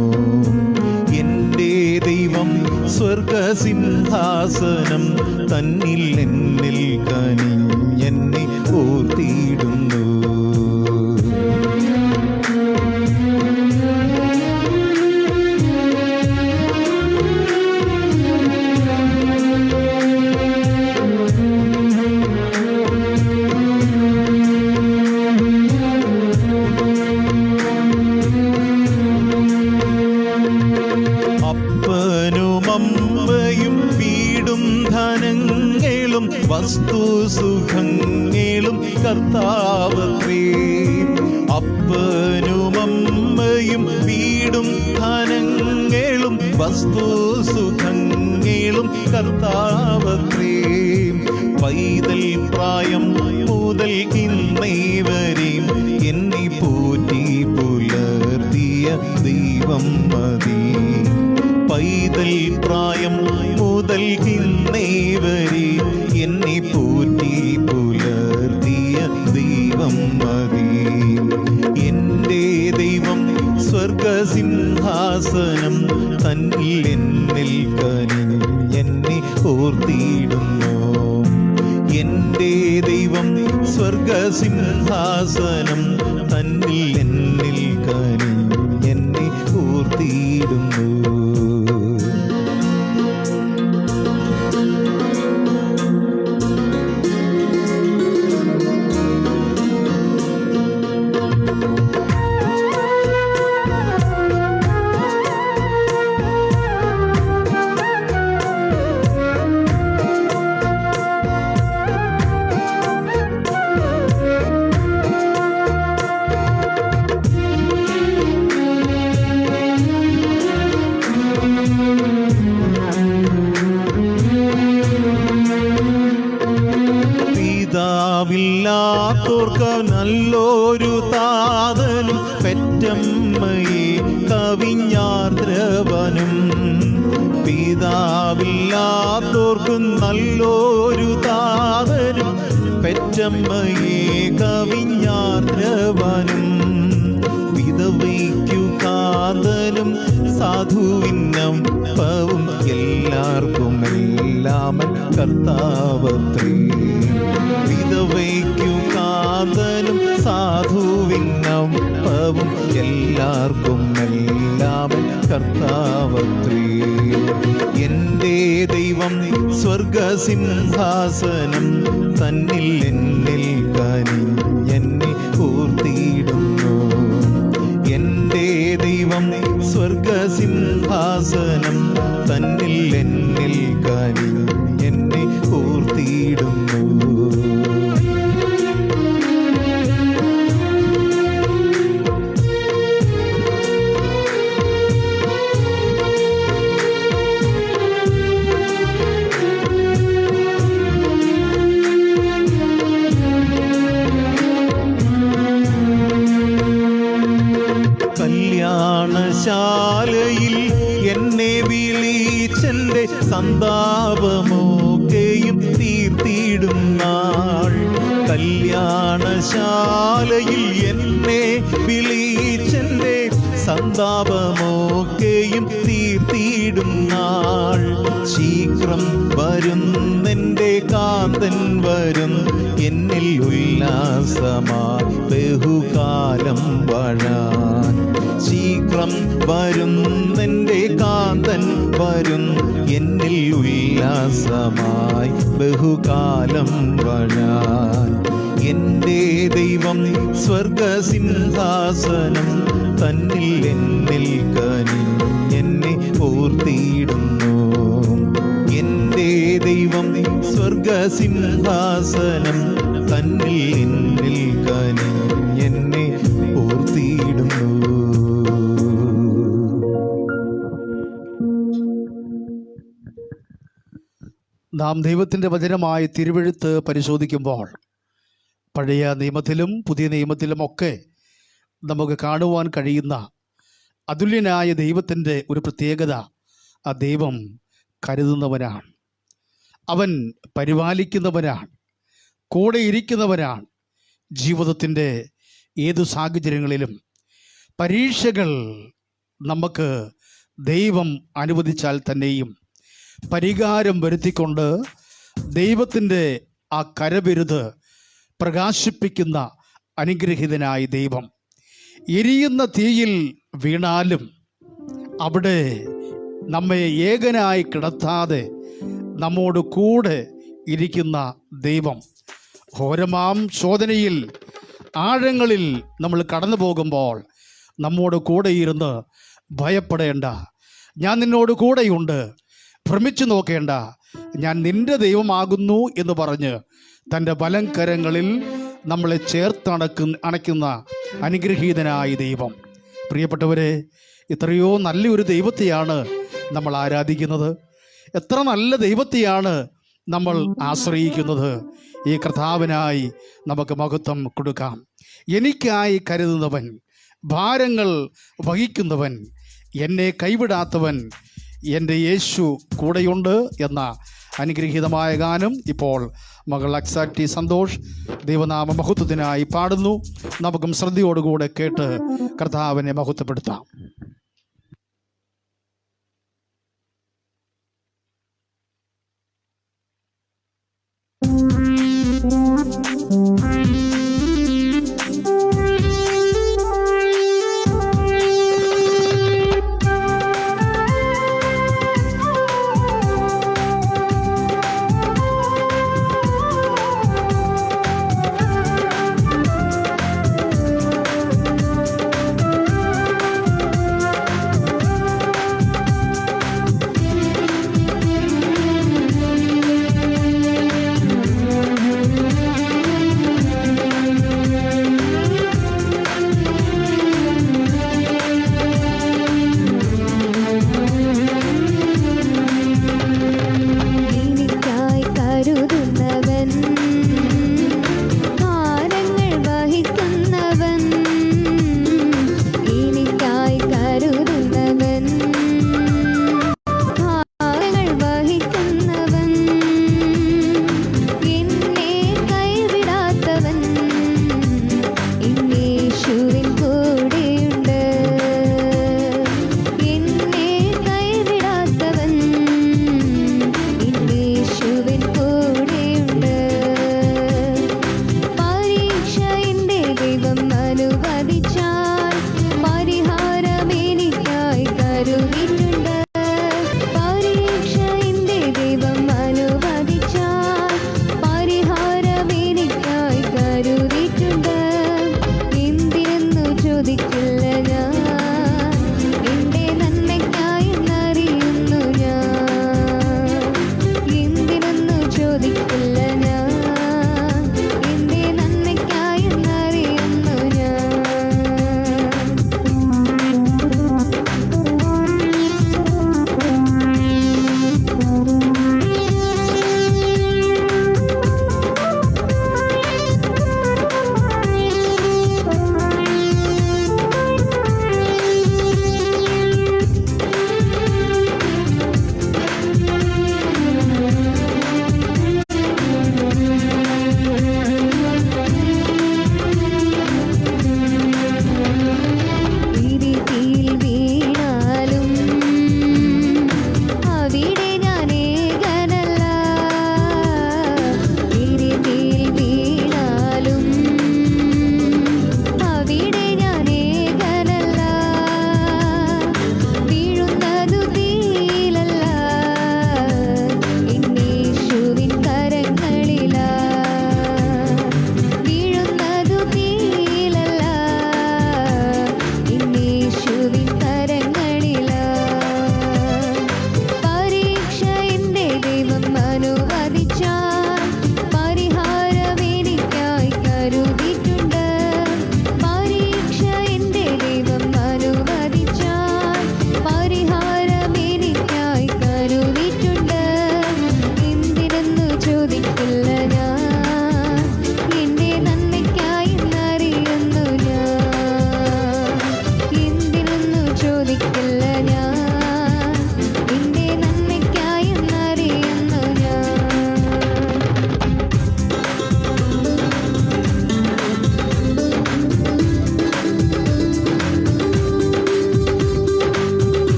[SPEAKER 4] എൻ്റെ ദൈവം സ്വർഗസിംഹാസനം തന്നിൽ എന്നിൽ കനിഞ്ഞെന്നെ ഓർത്തിടുന്നു. അപ്പനുമമ്മയും വീടും ധനങ്ങളും വസ്തുസുഖങ്ങളും കർത്താവത്രേ. അപ്പനുമമ്മയും വീടും ധനങ്ങളും വസ്തുസുഖങ്ങളും ധനങ്ങളേറും കർത്താവത്രേ. പൈതൽ പ്രായം മുതൽ ഇന്നേ വരെയും എന്നെ പോറ്റി പുലർത്തിയ ദൈവം മതി. പൈതൽ പ്രായം മുതൽ ഇന്നേ വരെ എന്നെ പോറ്റി പുലർത്തിയ ദൈവം മതി. എൻ്റെ ദൈവം സ്വർഗസിംഹാസനം തന്നിൽ എന്നിൽ കനിഞ്ഞെന്നെ ഓർത്തിടുന്നു. എൻ്റെ ദൈവം സ്വർഗസിംഹാസനം തന്നിൽ എന്നിൽ കനിഞ്ഞെന്നെ ഓർത്തിടുന്നു. പിതാവില്ലാത്തോർക്ക് നല്ലൊരു താതനും പെറ്റമ്മയെ കവിഞ്ഞാർദ്രവനും. പിതാവില്ലാത്തോർക്ക് നല്ലൊരു താതനും പെറ്റമ്മയെ കവിഞ്ഞാർദ്രവനും. വിധവയ്ക്കു കാതലും സാധുവിനപ്പവും എല്ലാവർക്കും എല്ലാമൻ കർത്താവത്രേ. വിധവയ്ക്കു കാതലും സാധുവിനപ്പവും എല്ലാവർക്കും എല്ലാമൻ കർത്താവത്രേ. എൻ്റെ ദൈവം സ്വർഗസിംഹാസനം തന്നിൽ എന്നിൽ കനിഞ്ഞെന്നെ ഓർത്തിടുന്നു. എൻ്റെ ദൈവം സ്വർഗസിംഹാസനം തന്നിൽ എന്നിൽ കനിഞ്ഞെന്നെ ഓർത്തിടുന്നു. കല്യാണശാലയിൽ എന്നെ വിളിച്ചെൻ്റെ സന്താപമൊക്കെയും തീർത്തിടും നാൾ. കല്യാണശാലയിൽ എന്നെ വിളിച്ചെൻ്റെ സന്താപമൊക്കെയും തീർത്തിടും നാൾ. ശീഘ്രം വരുന്നെൻ്റെ കാന്തൻ വരും എന്നിൽ ഉല്ലാസമായി ബഹുകാലം വാഴാൻ. ശീഘ്രം വരുന്നെൻ്റെ കാന്തൻ വരും എന്നിൽ ഉല്ലാസമായി ബഹുകാലം വാഴാൻ. എൻ്റെ ദൈവം സ്വർഗസിംഹാസനം തന്നിൽ എന്നിൽ കനിഞ്ഞെന്നെ ഓർത്തിടുന്നു. എൻ്റെ ദൈവം സ്വർഗസിംഹാസനം തന്നിൽ എന്നിൽ കനിഞ്ഞെന്നെ ഓർത്തിടുന്നു.
[SPEAKER 2] നാം ദൈവത്തിൻ്റെ വചനമായ തിരുവെഴുത്ത് പരിശോധിക്കുമ്പോൾ പഴയ നിയമത്തിലും പുതിയ നിയമത്തിലുമൊക്കെ നമുക്ക് കാണുവാൻ കഴിയുന്ന അതുല്യനായ ദൈവത്തിൻ്റെ ഒരു പ്രത്യേകത, ആ ദൈവം കരുതുന്നവനാണ്, അവൻ പരിപാലിക്കുന്നവനാണ്, കൂടെ ഇരിക്കുന്നവനാണ്. ജീവിതത്തിൻ്റെ ഏതു സാഹചര്യങ്ങളിലും പരീക്ഷകൾ നമുക്ക് ദൈവം അനുവദിച്ചാൽ തന്നെയും പരിഹാരം വരുത്തിക്കൊണ്ട് ദൈവത്തിൻ്റെ ആ കരവിരുത് പ്രകാശിപ്പിക്കുന്ന അനുഗ്രഹീതനായ ദൈവം, എരിയുന്ന തീയിൽ വീണാലും അവിടെ നമ്മെ ഏകനായി കിടത്താതെ നമ്മോട് കൂടെ ഇരിക്കുന്ന ദൈവം, ഘോരമാം ശോധനയിൽ ആഴങ്ങളിൽ നമ്മൾ കടന്നു പോകുമ്പോൾ നമ്മോട് കൂടെ ഇരുന്ന് ഭയപ്പെടേണ്ട, ഞാൻ നിന്നോട് കൂടെയുണ്ട്, ഭ്രമിച്ചു നോക്കേണ്ട, ഞാൻ നിന്റെ ദൈവമാകുന്നു എന്ന് പറഞ്ഞ് തൻ്റെ വലങ്കരങ്ങളിൽ നമ്മളെ അണയ്ക്കുന്ന അനുഗ്രഹീതനായ ദൈവം. പ്രിയപ്പെട്ടവരെ, എത്രയോ നല്ലൊരു ദൈവത്തെയാണ് നമ്മൾ ആരാധിക്കുന്നത്. എത്ര നല്ല ദൈവത്തെയാണ് നമ്മൾ ആശ്രയിക്കുന്നത്. ഈ കർത്താവിനായി നമുക്ക് മഹത്വം കൊടുക്കാം. എനിക്കായി കരുതുന്നവൻ, ഭാരങ്ങൾ വഹിക്കുന്നവൻ, എന്നെ കൈവിടാത്തവൻ, എൻ്റെ യേശു കൂടെയുണ്ട് എന്ന അനുഗ്രഹീതമായ ഗാനം ഇപ്പോൾ മകൾ അക്സാറ്റി സന്തോഷ് ദൈവനാമ മഹത്വത്തിനായി പാടുന്നു. നമുക്കും ശ്രദ്ധയോടുകൂടെ കേട്ട് കർത്താവിനെ മഹത്വപ്പെടുത്താം.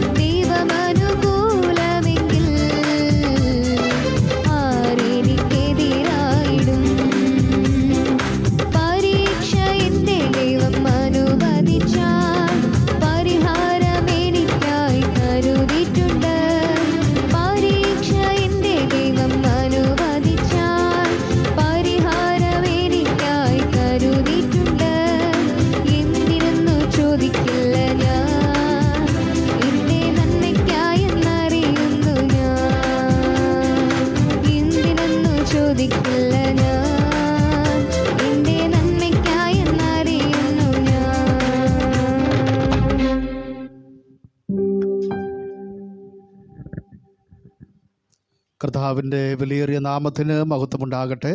[SPEAKER 6] ദൈവമനുകൂലമെങ്കിൽ
[SPEAKER 2] കർത്താവിൻ്റെ വിലയേറിയ നാമത്തിന് മഹത്വമുണ്ടാകട്ടെ.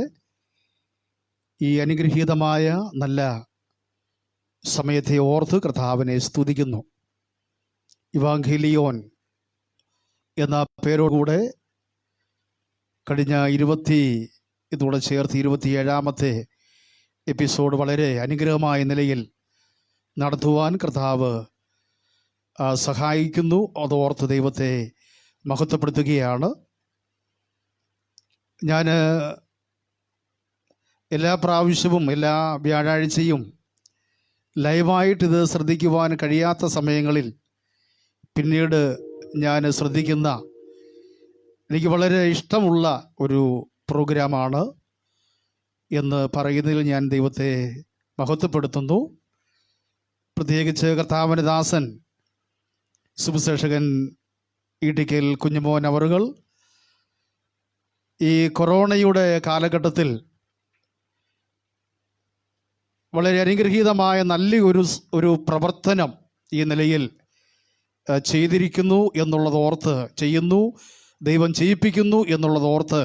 [SPEAKER 2] ഈ അനുഗ്രഹീതമായ നല്ല സമയത്തെ ഓർത്ത് കർത്താവിനെ സ്തുതിക്കുന്നു. ഇവാഞ്ചലിയോൻ എന്ന പേരോടുകൂടെ കഴിഞ്ഞ ഇതോടെ ചേർത്ത് 27ാമത്തെ എപ്പിസോഡ് വളരെ അനുഗ്രഹമായ നിലയിൽ നടത്തുവാൻ കർത്താവ് സഹായിക്കുന്നു. അതോർത്ത് ദൈവത്തെ മഹത്വപ്പെടുത്തുകയാണ്. ഞാൻ എല്ലാ പ്രാവശ്യവും എല്ലാ വ്യാഴാഴ്ചയും ലൈവായിട്ടിത് ശ്രദ്ധിക്കുവാൻ കഴിയാത്ത സമയങ്ങളിൽ പിന്നീട് ഞാൻ ശ്രദ്ധിക്കുന്ന എനിക്ക് വളരെ ഇഷ്ടമുള്ള ഒരു പ്രോഗ്രാമാണ് എന്ന് പറയുന്നതിൽ ഞാൻ ദൈവത്തെ മഹത്വപ്പെടുത്തുന്നു. പ്രത്യേകിച്ച് കർത്താവിൻ്റെ ദാസൻ സുവിശേഷകൻ ഈട്ടിക്കൽ കുഞ്ഞുമോൻ അവറുകൾ ഈ കൊറോണയുടെ കാലഘട്ടത്തിൽ വളരെ അനുഗ്രഹീതമായ നല്ലൊരു പ്രവർത്തനം ഈ നിലയിൽ ചെയ്തിരിക്കുന്നു എന്നുള്ളതോർത്ത്, ചെയ്യുന്നു, ദൈവം ചെയ്യിപ്പിക്കുന്നു എന്നുള്ളതോർത്ത്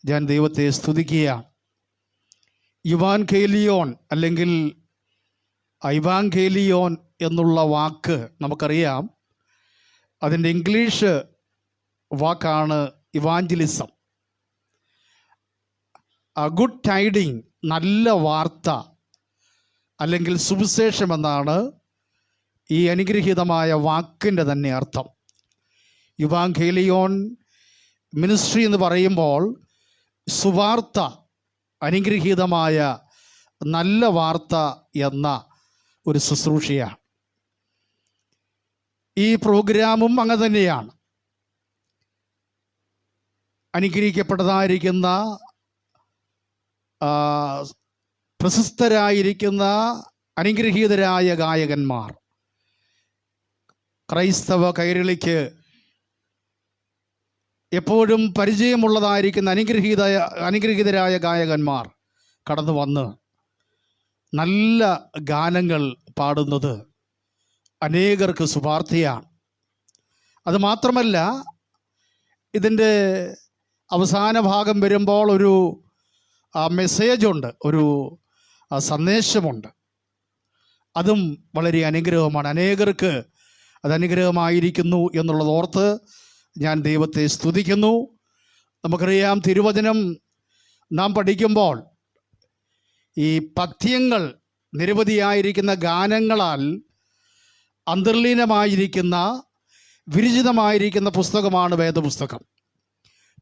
[SPEAKER 2] ഞാൻ ദൈവത്തെ സ്തുതിക്കുകയാണ്. ഇവാഞ്ചലിയോൻ അല്ലെങ്കിൽ ഇവാഞ്ചലിയോൻ എന്നുള്ള വാക്ക് നമുക്കറിയാം. അതിൻ്റെ ഇംഗ്ലീഷ് വാക്കാണ് ഇവാഞ്ചലിസം. ഗുഡ് ടൈഡിങ്, നല്ല വാർത്ത അല്ലെങ്കിൽ സുവിശേഷം എന്നാണ് ഈ അനുഗ്രഹീതമായ വാക്കിൻ്റെ തന്നെ അർത്ഥം. ഇവാഞ്ചലിയോൻ മിനിസ്ട്രി എന്ന് പറയുമ്പോൾ സുവാർത്ത, അനുഗ്രഹീതമായ നല്ല വാർത്ത എന്ന ഒരു ശുശ്രൂഷയാണ്. ഈ പ്രോഗ്രാമും അങ്ങനെ തന്നെയാണ്. അനുഗ്രഹിക്കപ്പെട്ടതായിരിക്കുന്ന പ്രശസ്തരായിരിക്കുന്ന അനുഗ്രഹീതരായ ഗായകന്മാർ, ക്രൈസ്തവ കൈരളിക്ക് എപ്പോഴും പരിചയമുള്ളതായിരിക്കുന്ന അനുഗ്രഹീതരായ ഗായകന്മാർ കടന്നു വന്ന് നല്ല ഗാനങ്ങൾ പാടുന്നത് അനേകർക്ക് ശുപാർശയാണ്. അതുമാത്രമല്ല, ഇതിൻ്റെ അവസാന ഭാഗം വരുമ്പോൾ ഒരു മെസ്സേജുണ്ട്, ഒരു സന്ദേശമുണ്ട്. അതും വളരെ അനുഗ്രഹമാണ്. അനേകർക്ക് അത് അനുഗ്രഹമായിരിക്കുന്നു എന്നുള്ളതോർത്ത് ഞാൻ ദൈവത്തെ സ്തുതിക്കുന്നു. നമുക്കറിയാം, തിരുവചനം നാം പഠിക്കുമ്പോൾ ഈ പദ്യങ്ങൾ, നിരവധിയായിരിക്കുന്ന ഗാനങ്ങളാൽ അന്തർലീനമായിരിക്കുന്ന, വിരചിതമായിരിക്കുന്ന പുസ്തകമാണ് വേദപുസ്തകം.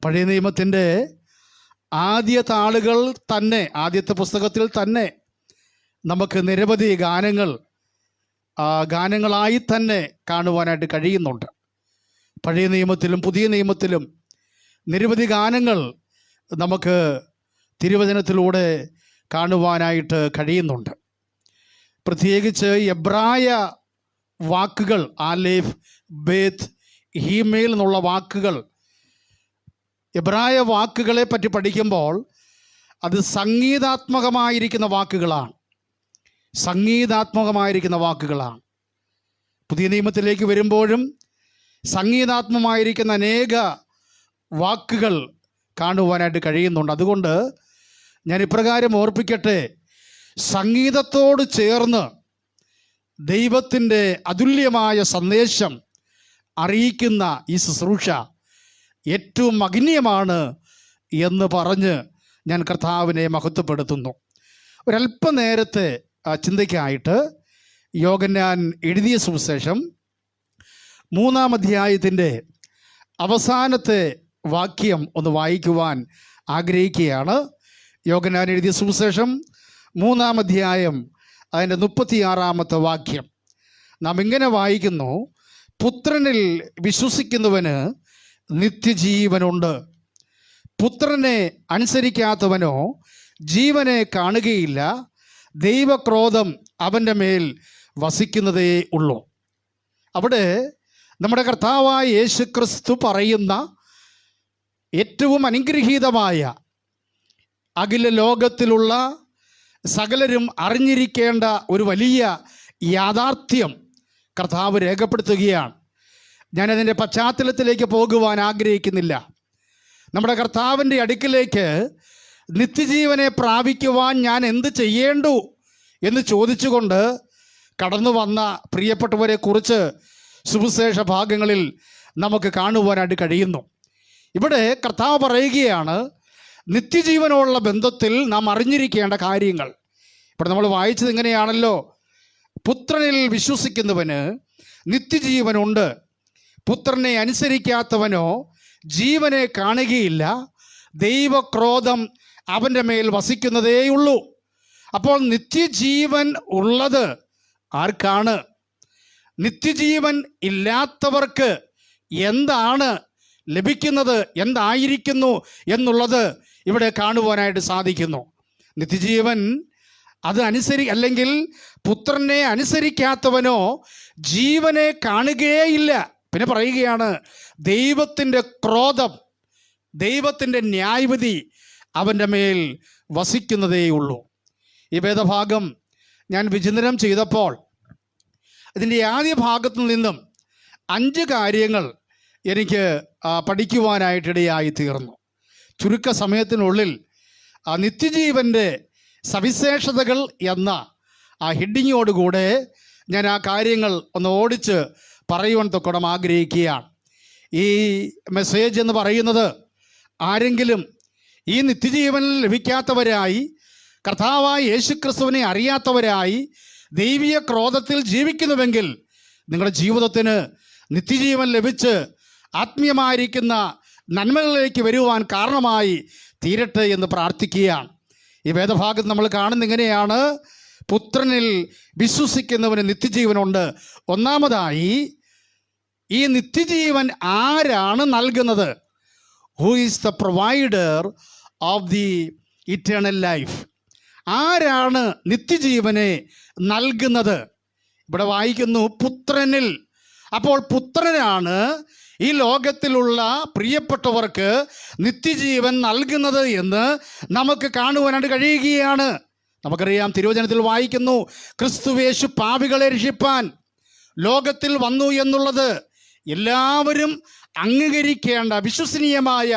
[SPEAKER 2] പഴയ നിയമത്തിൻ്റെ ആദ്യ താളുകൾ തന്നെ, ആദ്യത്തെ പുസ്തകത്തിൽ തന്നെ നമുക്ക് നിരവധി ഗാനങ്ങളായി തന്നെ കാണുവാനായിട്ട് കഴിയുന്നുണ്ട്. പഴയ നിയമത്തിലും പുതിയ നിയമത്തിലും നിരവധി ഗാനങ്ങൾ നമുക്ക് തിരുവചനത്തിലൂടെ കാണുവാനായിട്ട് കഴിയുന്നുണ്ട്. പ്രത്യേകിച്ച് എബ്രായ വാക്കുകൾ, ആലേഫ്, ബേത്ത്, ഹീമേൽ എന്നുള്ള വാക്കുകൾ, എബ്രായ വാക്കുകളെ പറ്റി പഠിക്കുമ്പോൾ അത് സംഗീതാത്മകമായിരിക്കുന്ന വാക്കുകളാണ്. പുതിയ നിയമത്തിലേക്ക് വരുമ്പോഴും സംഗീതാത്മകമായിരിക്കുന്ന അനേക വാക്കുകൾ കാണുവാനായിട്ട് കഴിയുന്നുണ്ട്. അതുകൊണ്ട് ഞാൻ ഇപ്രകാരം ഓർപ്പിക്കട്ടെ, സംഗീതത്തോട് ചേർന്ന് ദൈവത്തിൻ്റെ അതുല്യമായ സന്ദേശം അറിയിക്കുന്ന ഈ ശുശ്രൂഷ ഏറ്റവും മഹനീയമാണ് എന്ന് പറഞ്ഞ് ഞാൻ കർത്താവിനെ മഹത്വപ്പെടുത്തുന്നു. ഒരല്പനേരത്തെ ചിന്തയ്ക്കായിട്ട് യോഹന്നാൻ എഴുതിയ സുവിശേഷം 3-ാം അധ്യായത്തിൻ്റെ അവസാനത്തെ വാക്യം ഒന്ന് വായിക്കുവാൻ ആഗ്രഹിക്കുകയാണ്. യോഹന്നാൻ എഴുതിയ സുവിശേഷം 3-ാം അധ്യായം അതിൻ്റെ 36-ാമത്തെ വാക്യം നാം ഇങ്ങനെ വായിക്കുന്നു: പുത്രനിൽ വിശ്വസിക്കുന്നവന് നിത്യജീവനുണ്ട്, പുത്രനെ അനുസരിക്കാത്തവനോ ജീവനെ കാണുകയില്ല, ദൈവക്രോധം അവൻ്റെ മേൽ വസിക്കുന്നതേ ഉള്ളൂ. അവിടെ നമ്മുടെ കർത്താവായ യേശുക്രിസ്തു പറയുന്ന ഏറ്റവും അനുഗ്രഹീതമായ, അഖില ലോകത്തിലുള്ള സകലരും അറിഞ്ഞിരിക്കേണ്ട ഒരു വലിയ യാഥാർത്ഥ്യം കർത്താവ് രേഖപ്പെടുത്തുകയാണ്. ഞാനതിൻ്റെ പശ്ചാത്തലത്തിലേക്ക് പോകുവാൻ ആഗ്രഹിക്കുന്നില്ല. നമ്മുടെ കർത്താവിൻ്റെ അടുക്കിലേക്ക് നിത്യജീവനെ പ്രാപിക്കുവാൻ ഞാൻ എന്ത് ചെയ്യേണ്ടു എന്ന് ചോദിച്ചുകൊണ്ട് കടന്നു വന്ന പ്രിയപ്പെട്ടവരെ കുറിച്ച് സുവിശേഷ ഭാഗങ്ങളിൽ നമുക്ക് കാണുവാനായിട്ട് കഴിയുന്നു. ഇവിടെ കർത്താവ് പറയുകയാണ്, നിത്യജീവനുള്ള ബന്ധത്തിൽ നാം അറിഞ്ഞിരിക്കേണ്ട കാര്യങ്ങൾ. ഇവിടെ നമ്മൾ വായിച്ചത് ഇങ്ങനെയാണല്ലോ, പുത്രനിൽ വിശ്വസിക്കുന്നവന് നിത്യജീവനുണ്ട്, പുത്രനെ അനുസരിക്കാത്തവനോ ജീവനെ കാണുകയില്ല, ദൈവക്രോധം അവൻ്റെ മേൽ വസിക്കുന്നതേയുള്ളൂ. അപ്പോൾ നിത്യജീവൻ ഉള്ളത് ആർക്കാണ്? നിത്യജീവൻ ഇല്ലാത്തവർക്ക് എന്താണ് ലഭിക്കുന്നത്, എന്തായിരിക്കുന്നു എന്നുള്ളത് ഇവിടെ കാണുവാനായിട്ട് സാധിക്കുന്നു. നിത്യജീവൻ അല്ലെങ്കിൽ പുത്രനെ അനുസരിക്കാത്തവനോ ജീവനെ കാണുകയേയില്ല. പിന്നെ പറയുകയാണ്, ദൈവത്തിൻ്റെ ക്രോധം, ദൈവത്തിൻ്റെ ന്യായവിധി അവൻ്റെ മേൽ വസിക്കുന്നതേയുള്ളൂ. ഈ വേദഭാഗം ഞാൻ വിചിന്തനം ചെയ്തപ്പോൾ ഇതിൻ്റെ ആദ്യ ഭാഗത്തു നിന്നും 5 കാര്യങ്ങൾ എനിക്ക് പഠിക്കുവാനായിട്ടിടയായി തീർന്നു. ചുരുക്ക സമയത്തിനുള്ളിൽ നിത്യജീവൻ്റെ സവിശേഷതകൾ എന്ന ഹെഡിങ്ങോടുകൂടെ ഞാൻ ആ കാര്യങ്ങൾ ഒന്ന് ഓടിച്ച് പറയുവാൻ തൊക്കണം ആഗ്രഹിക്കുകയാണ്. ഈ മെസ്സേജ് എന്ന് പറയുന്നത് ആരെങ്കിലും ഈ നിത്യജീവൻ ലഭിക്കാത്തവരായി, കർത്താവായ യേശുക്രിസ്തുവിനെ അറിയാത്തവരായി ദൈവീയ ക്രോധത്തിൽ ജീവിക്കുന്നുവെങ്കിൽ നിങ്ങളുടെ ജീവിതത്തിന് നിത്യജീവൻ ലഭിച്ച് ആത്മീയമായിരിക്കുന്ന നന്മകളിലേക്ക് വരുവാൻ കാരണമായി തീരട്ടെ എന്ന് പ്രാർത്ഥിക്കുകയാണ്. ഈ വേദഭാഗത്ത് നമ്മൾ കാണുന്ന ഇങ്ങനെയാണ്, പുത്രനിൽ വിശ്വസിക്കുന്നവന് നിത്യജീവനുണ്ട്. ഒന്നാമതായി, ഈ നിത്യജീവൻ ആരാണ് നൽകുന്നത്? Who is the provider of the eternal life? ആരാണ് നിത്യജീവനെ നൽകുന്നത്? ഇവിടെ വായിക്കുന്നു, പുത്രനിൽ. അപ്പോൾ പുത്രനാണ് ഈ ലോകത്തിലുള്ള പ്രിയപ്പെട്ടവർക്ക് നിത്യജീവൻ നൽകുന്നത് എന്ന് നമുക്ക് കാണുവാനായിട്ട് കഴിയുകയാണ്. നമുക്കറിയാം, തിരുവചനത്തിൽ വായിക്കുന്നു, ക്രിസ്തുവേശു പാപികളെ രക്ഷിപ്പാൻ ലോകത്തിൽ വന്നു എന്നുള്ളത് എല്ലാവരും അംഗീകരിക്കേണ്ട വിശ്വസനീയമായ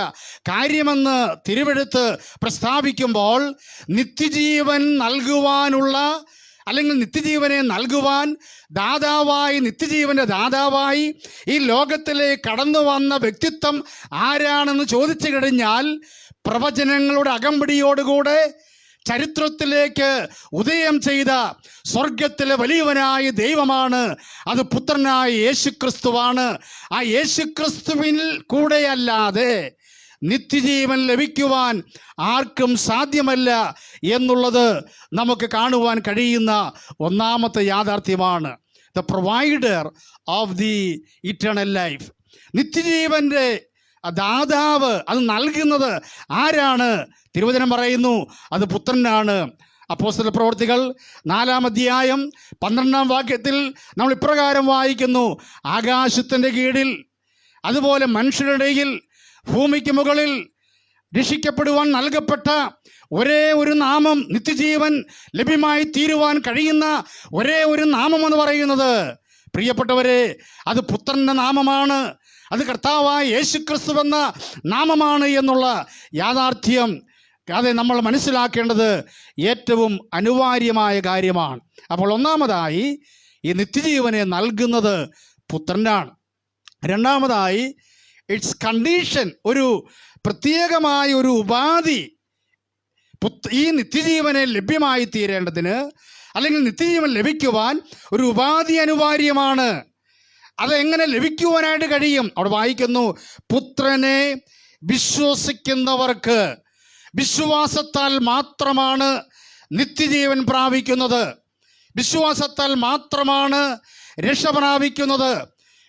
[SPEAKER 2] കാര്യമെന്ന് തിരുവെഴുത്ത് പ്രസ്താവിക്കുമ്പോൾ, നിത്യജീവൻ നൽകുവാനുള്ള അല്ലെങ്കിൽ നിത്യജീവനെ നൽകുവാൻ നിത്യജീവൻ്റെ ദാതാവായി ഈ ലോകത്തിലേക്ക് കടന്നു വന്ന വ്യക്തിത്വം ആരാണെന്ന് ചോദിച്ചു കഴിഞ്ഞാൽ, പ്രവചനങ്ങളുടെ അകമ്പടിയോടുകൂടെ ചരിത്രത്തിലേക്ക് ഉദയം ചെയ്ത സ്വർഗത്തിലെ വലിയവനായ ദൈവമാണ്. അത് പുത്രനായ യേശുക്രിസ്തുവാണ്. ആ യേശുക്രിസ്തുവിൽ കൂടെയല്ലാതെ നിത്യജീവൻ ലഭിക്കുവാൻ ആർക്കും സാധ്യമല്ല എന്നുള്ളത് നമുക്ക് കാണുവാൻ കഴിയുന്ന ഒന്നാമത്തെ യാഥാർത്ഥ്യമാണ്. The provider of the eternal life, നിത്യജീവൻ്റെ ദാതാവ്, അത് നൽകുന്നത് ആരാണ്? തിരുവചനം പറയുന്നു, അത് പുത്രനാണ്. അപ്പോസ്തല പ്രവൃത്തികൾ 4-ാം അധ്യായം 12-ാം വാക്യത്തിൽ നമ്മൾ ഇപ്രകാരം വായിക്കുന്നു, ആകാശത്തിൻ്റെ കീഴിൽ അതുപോലെ മനുഷ്യരുടെ ഇടയിൽ ഭൂമിക്ക് മുകളിൽ രക്ഷിക്കപ്പെടുവാൻ നൽകപ്പെട്ട ഒരേ ഒരു നാമം, നിത്യജീവൻ ലഭ്യമായി തീരുവാൻ കഴിയുന്ന ഒരേ ഒരു നാമം എന്ന് പറയുന്നത്, പ്രിയപ്പെട്ടവരെ, അത് പുത്രൻ്റെ നാമമാണ്. അത് കർത്താവായ യേശുക്രിസ്തു എന്ന നാമമാണ് എന്നുള്ള യാഥാർത്ഥ്യം അത് നമ്മൾ മനസ്സിലാക്കേണ്ടത് ഏറ്റവും അനിവാര്യമായ കാര്യമാണ്. അപ്പോൾ ഒന്നാമതായി, ഈ നിത്യജീവനെ നൽകുന്നത് പുത്രനാണ്. രണ്ടാമതായി, ഇറ്റ്സ് കണ്ടീഷൻ, ഒരു പ്രത്യേകമായ ഒരു ഉപാധി ഈ നിത്യജീവനെ ലഭ്യമായി തീരേണ്ടതിന്, അല്ലെങ്കിൽ നിത്യജീവൻ ലഭിക്കുവാൻ ഒരു ഉപാധി അനിവാര്യമാണ്. അതെങ്ങനെ ലഭിക്കുവാനായിട്ട് കഴിയും? അവിടെ വായിക്കുന്നു, പുത്രനെ വിശ്വസിക്കുന്നവർക്ക്, വിശ്വാസത്താൽ മാത്രമാണ് നിത്യജീവൻ പ്രാപിക്കുന്നത്, വിശ്വാസത്താൽ മാത്രമാണ് രക്ഷ പ്രാപിക്കുന്നത്,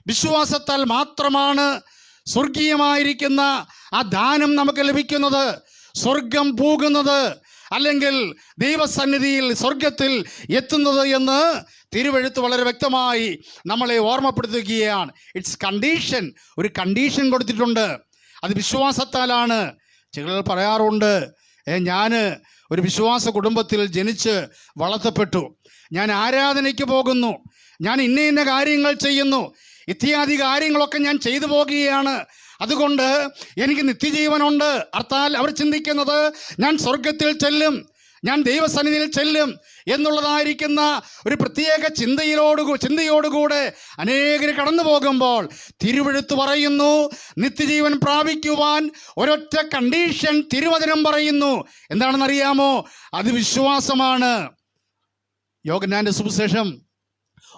[SPEAKER 2] വിശ്വാസത്താൽ മാത്രമാണ് സ്വർഗീയമായിരിക്കുന്ന ആ ദാനം നമുക്ക് ലഭിക്കുന്നത്, സ്വർഗം പോകുന്നത്, അല്ലെങ്കിൽ ദൈവസന്നിധിയിൽ സ്വർഗത്തിൽ എത്തുന്നത് എന്ന് തിരുവെഴുത്ത് വളരെ വ്യക്തമായി നമ്മളെ ഓർമ്മപ്പെടുത്തുകയാണ്. ഇറ്റ്സ് കണ്ടീഷൻ, ഒരു കണ്ടീഷൻ കൊടുത്തിട്ടുണ്ട്. അത് വിശ്വാസത്താലാണ്. ചിലർ പറയാറുണ്ട്, ഞാൻ ഒരു വിശ്വാസ കുടുംബത്തിൽ ജനിച്ച് വളർത്തപ്പെട്ടു, ഞാൻ ആരാധനയ്ക്ക് പോകുന്നു, ഞാൻ ഇന്ന കാര്യങ്ങൾ ചെയ്യുന്നു, ഇത്യാദി കാര്യങ്ങളൊക്കെ ഞാൻ ചെയ്തു പോകുകയാണ്, അതുകൊണ്ട് എനിക്ക് നിത്യജീവനുണ്ട്. അർത്ഥാൽ അവർ ചിന്തിക്കുന്നത് ഞാൻ സ്വർഗത്തിൽ ചെല്ലും, ഞാൻ ദൈവസന്നിധിയിൽ ചെല്ലും എന്നുള്ളതായിരിക്കുന്ന ഒരു പ്രത്യേക ചിന്തയോടുകൂടെ അനേകർ കടന്നു പോകുമ്പോൾ തിരുവെഴുത്ത് പറയുന്നു, നിത്യജീവൻ പ്രാപിക്കുവാൻ ഒരൊറ്റ കണ്ടീഷൻ തിരുവചനം പറയുന്നു. എന്താണെന്നറിയാമോ? അത് വിശ്വാസമാണ്. യോഹന്നാന്റെ സുവിശേഷം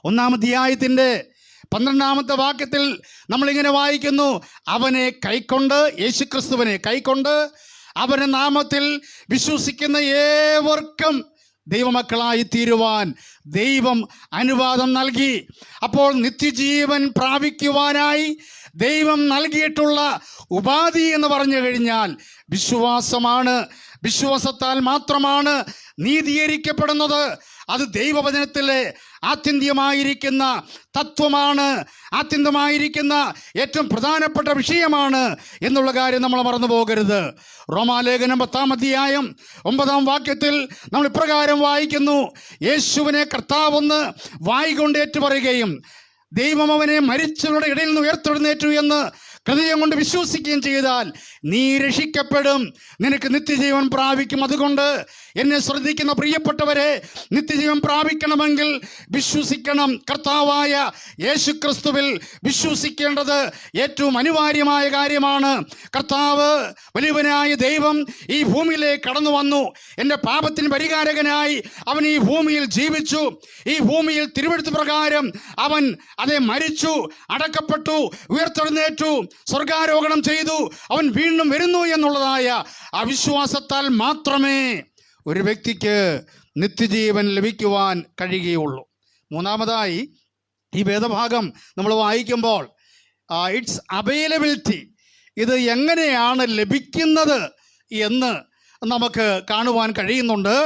[SPEAKER 2] 1-ാം അധ്യായത്തിന്റെ 12-ാമത്തെ വാക്യത്തിൽ നമ്മളിങ്ങനെ വായിക്കുന്നു, അവനെ കൈക്കൊണ്ട്, യേശുക്രിസ്തുവിനെ കൈക്കൊണ്ട് അവന്റെ നാമത്തിൽ വിശ്വസിക്കുന്ന ഏവർക്കും ദൈവമക്കളായി തീരുവാൻ ദൈവം അനുവാദം നൽകി. അപ്പോൾ നിത്യജീവൻ പ്രാപിക്കുവാനായി ദൈവം നൽകിയിട്ടുള്ള ഉപാധി എന്ന് പറഞ്ഞു കഴിഞ്ഞാൽ വിശ്വാസമാണ്. വിശ്വാസത്താൽ മാത്രമാണ് നീതീകരിക്കപ്പെടുന്നത്. അത് ദൈവവചനത്തിലെ ആത്യന്തികമായിരിക്കുന്ന തത്വമാണ്, ആത്യന്തികമായിരിക്കുന്ന ഏറ്റവും പ്രധാനപ്പെട്ട വിഷയമാണ് എന്നുള്ള കാര്യം നമ്മൾ മറന്നു പോകരുത്. റോമാലേഖനം 10-ാം അധ്യായം 9-ാം വാക്യത്തിൽ നമ്മൾ ഇപ്രകാരം വായിക്കുന്നു, യേശുവിനെ കർത്താവെന്ന് വായ്കൊണ്ട് ഏറ്റുപറയുകയും ദൈവം അവനെ മരിച്ചവരുടെ ഇടയിൽ നിന്ന് ഉയർത്തെഴുന്നേറ്റു എന്ന് ഹൃദയം കൊണ്ട് വിശ്വസിക്കുകയും ചെയ്താൽ നീ രക്ഷിക്കപ്പെടും, നിനക്ക് നിത്യജീവൻ പ്രാപിക്കും. അതുകൊണ്ട് എന്നെ ശ്രദ്ധിക്കുന്ന പ്രിയപ്പെട്ടവരെ, നിത്യജീവൻ പ്രാപിക്കണമെങ്കിൽ വിശ്വസിക്കണം. കർത്താവായ യേശുക്രിസ്തുവിൽ വിശ്വസിക്കേണ്ടത് ഏറ്റവും അനിവാര്യമായ കാര്യമാണ്. കർത്താവ് വലിയവനായ ദൈവം ഈ ഭൂമിയിലേക്ക് കടന്നു വന്നു. എൻ്റെ പാപത്തിന് പരിഹാരകനായി അവൻ ഈ ഭൂമിയിൽ ജീവിച്ചു. ഈ ഭൂമിയിൽ തിരുവെഴുത്ത് പ്രകാരം അവൻ മരിച്ചു, അടക്കപ്പെട്ടു, ഉയർത്തെഴുന്നേറ്റു, സ്വർഗാരോഹണം ചെയ്തു. അവൻ വീണ്ടും വരുന്നു എന്നുള്ളതായ അവിശ്വാസത്താൽ മാത്രമേ ഒരു വ്യക്തിക്ക് നിത്യജീവൻ ലഭിക്കുവാൻ കഴിയുകയുള്ളൂ. മൂന്നാമതായി ഈ വേദഭാഗം നമ്മൾ വായിക്കുമ്പോൾ ഇറ്റ്സ് അവൈലബിലിറ്റി, ഇത് എങ്ങനെയാണ് ലഭിക്കുന്നത് എന്ന് നമുക്ക് കാണുവാൻ കഴിയുന്നുണ്ട്.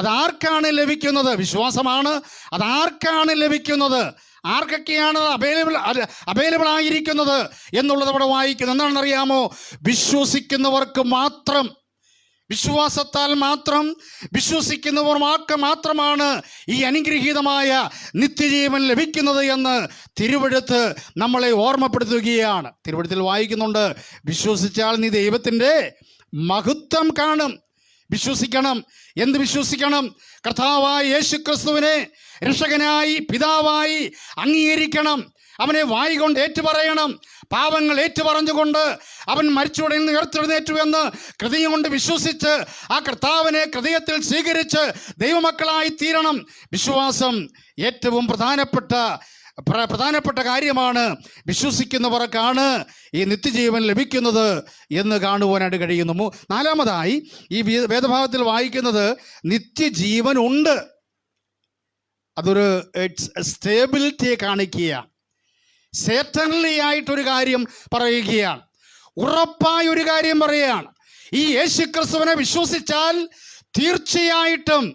[SPEAKER 2] അതാർക്കാണ് ലഭിക്കുന്നത്? വിശ്വാസമാണ്. അതാർക്കാണ് ലഭിക്കുന്നത്? ആർക്കൊക്കെയാണ് അവൈലബിൾ ആയിരിക്കുന്നത് എന്നുള്ളത് അവിടെ വായിക്കുന്നത്. എന്താണെന്നറിയാമോ? വിശ്വസിക്കുന്നവർക്ക് മാത്രം, വിശ്വാസത്താൽ മാത്രം വിശ്വസിക്കുന്നവർക്ക് മാത്രമാണ് ഈ അനുഗ്രഹീതമായ നിത്യജീവൻ ലഭിക്കുന്നത് എന്ന് തിരുവെഴുത്ത് നമ്മളെ ഓർമ്മപ്പെടുത്തുകയാണ്. തിരുവെഴുത്തിൽ വായിക്കുന്നുണ്ട്, വിശ്വസിച്ചാൽ നീ ദൈവത്തിൻ്റെ മഹത്വം കാണും. വിശ്വസിക്കണം. എന്ത് വിശ്വസിക്കണം? കർത്താവായ യേശുക്രിസ്തുവിനെ രക്ഷകനായി പിതാവായി അംഗീകരിക്കണം. അവനെ വായ് കൊണ്ട് ഏറ്റുപറയണം. പാപങ്ങൾ ഏറ്റുപറഞ്ഞുകൊണ്ട് അവൻ മരിച്ചവരിൽ നിന്ന് ഉയർത്തെഴുന്നേറ്റു എന്ന് ഹൃദയം കൊണ്ട് വിശ്വസിച്ച് ആ കർത്താവിനെ ഹൃദയത്തിൽ സ്വീകരിച്ച് ദൈവമക്കളായി തീരണം. വിശ്വാസം ഏറ്റവും പ്രധാനപ്പെട്ട കാര്യമാണ്. വിശ്വസിക്കുന്നവർക്കാണ് ഈ നിത്യജീവൻ ലഭിക്കുന്നത് എന്ന് കാണുവാനായിട്ട് കഴിയുന്നു. നാലാമതായി ഈ വേദഭാഗത്തിൽ വായിക്കുന്നത് നിത്യജീവൻ ഉണ്ട്. അതൊരു സ്റ്റേബിലിറ്റിയെ കാണിക്കുകയാണ്. സെർട്ടൻലി ആയിട്ടൊരു കാര്യം പറയുകയാണ്, ഉറപ്പായ ഒരു കാര്യം പറയുകയാണ്. ഈ യേശുക്രിസ്തുവിനെ വിശ്വസിച്ചാൽ തീർച്ചയായിട്ടും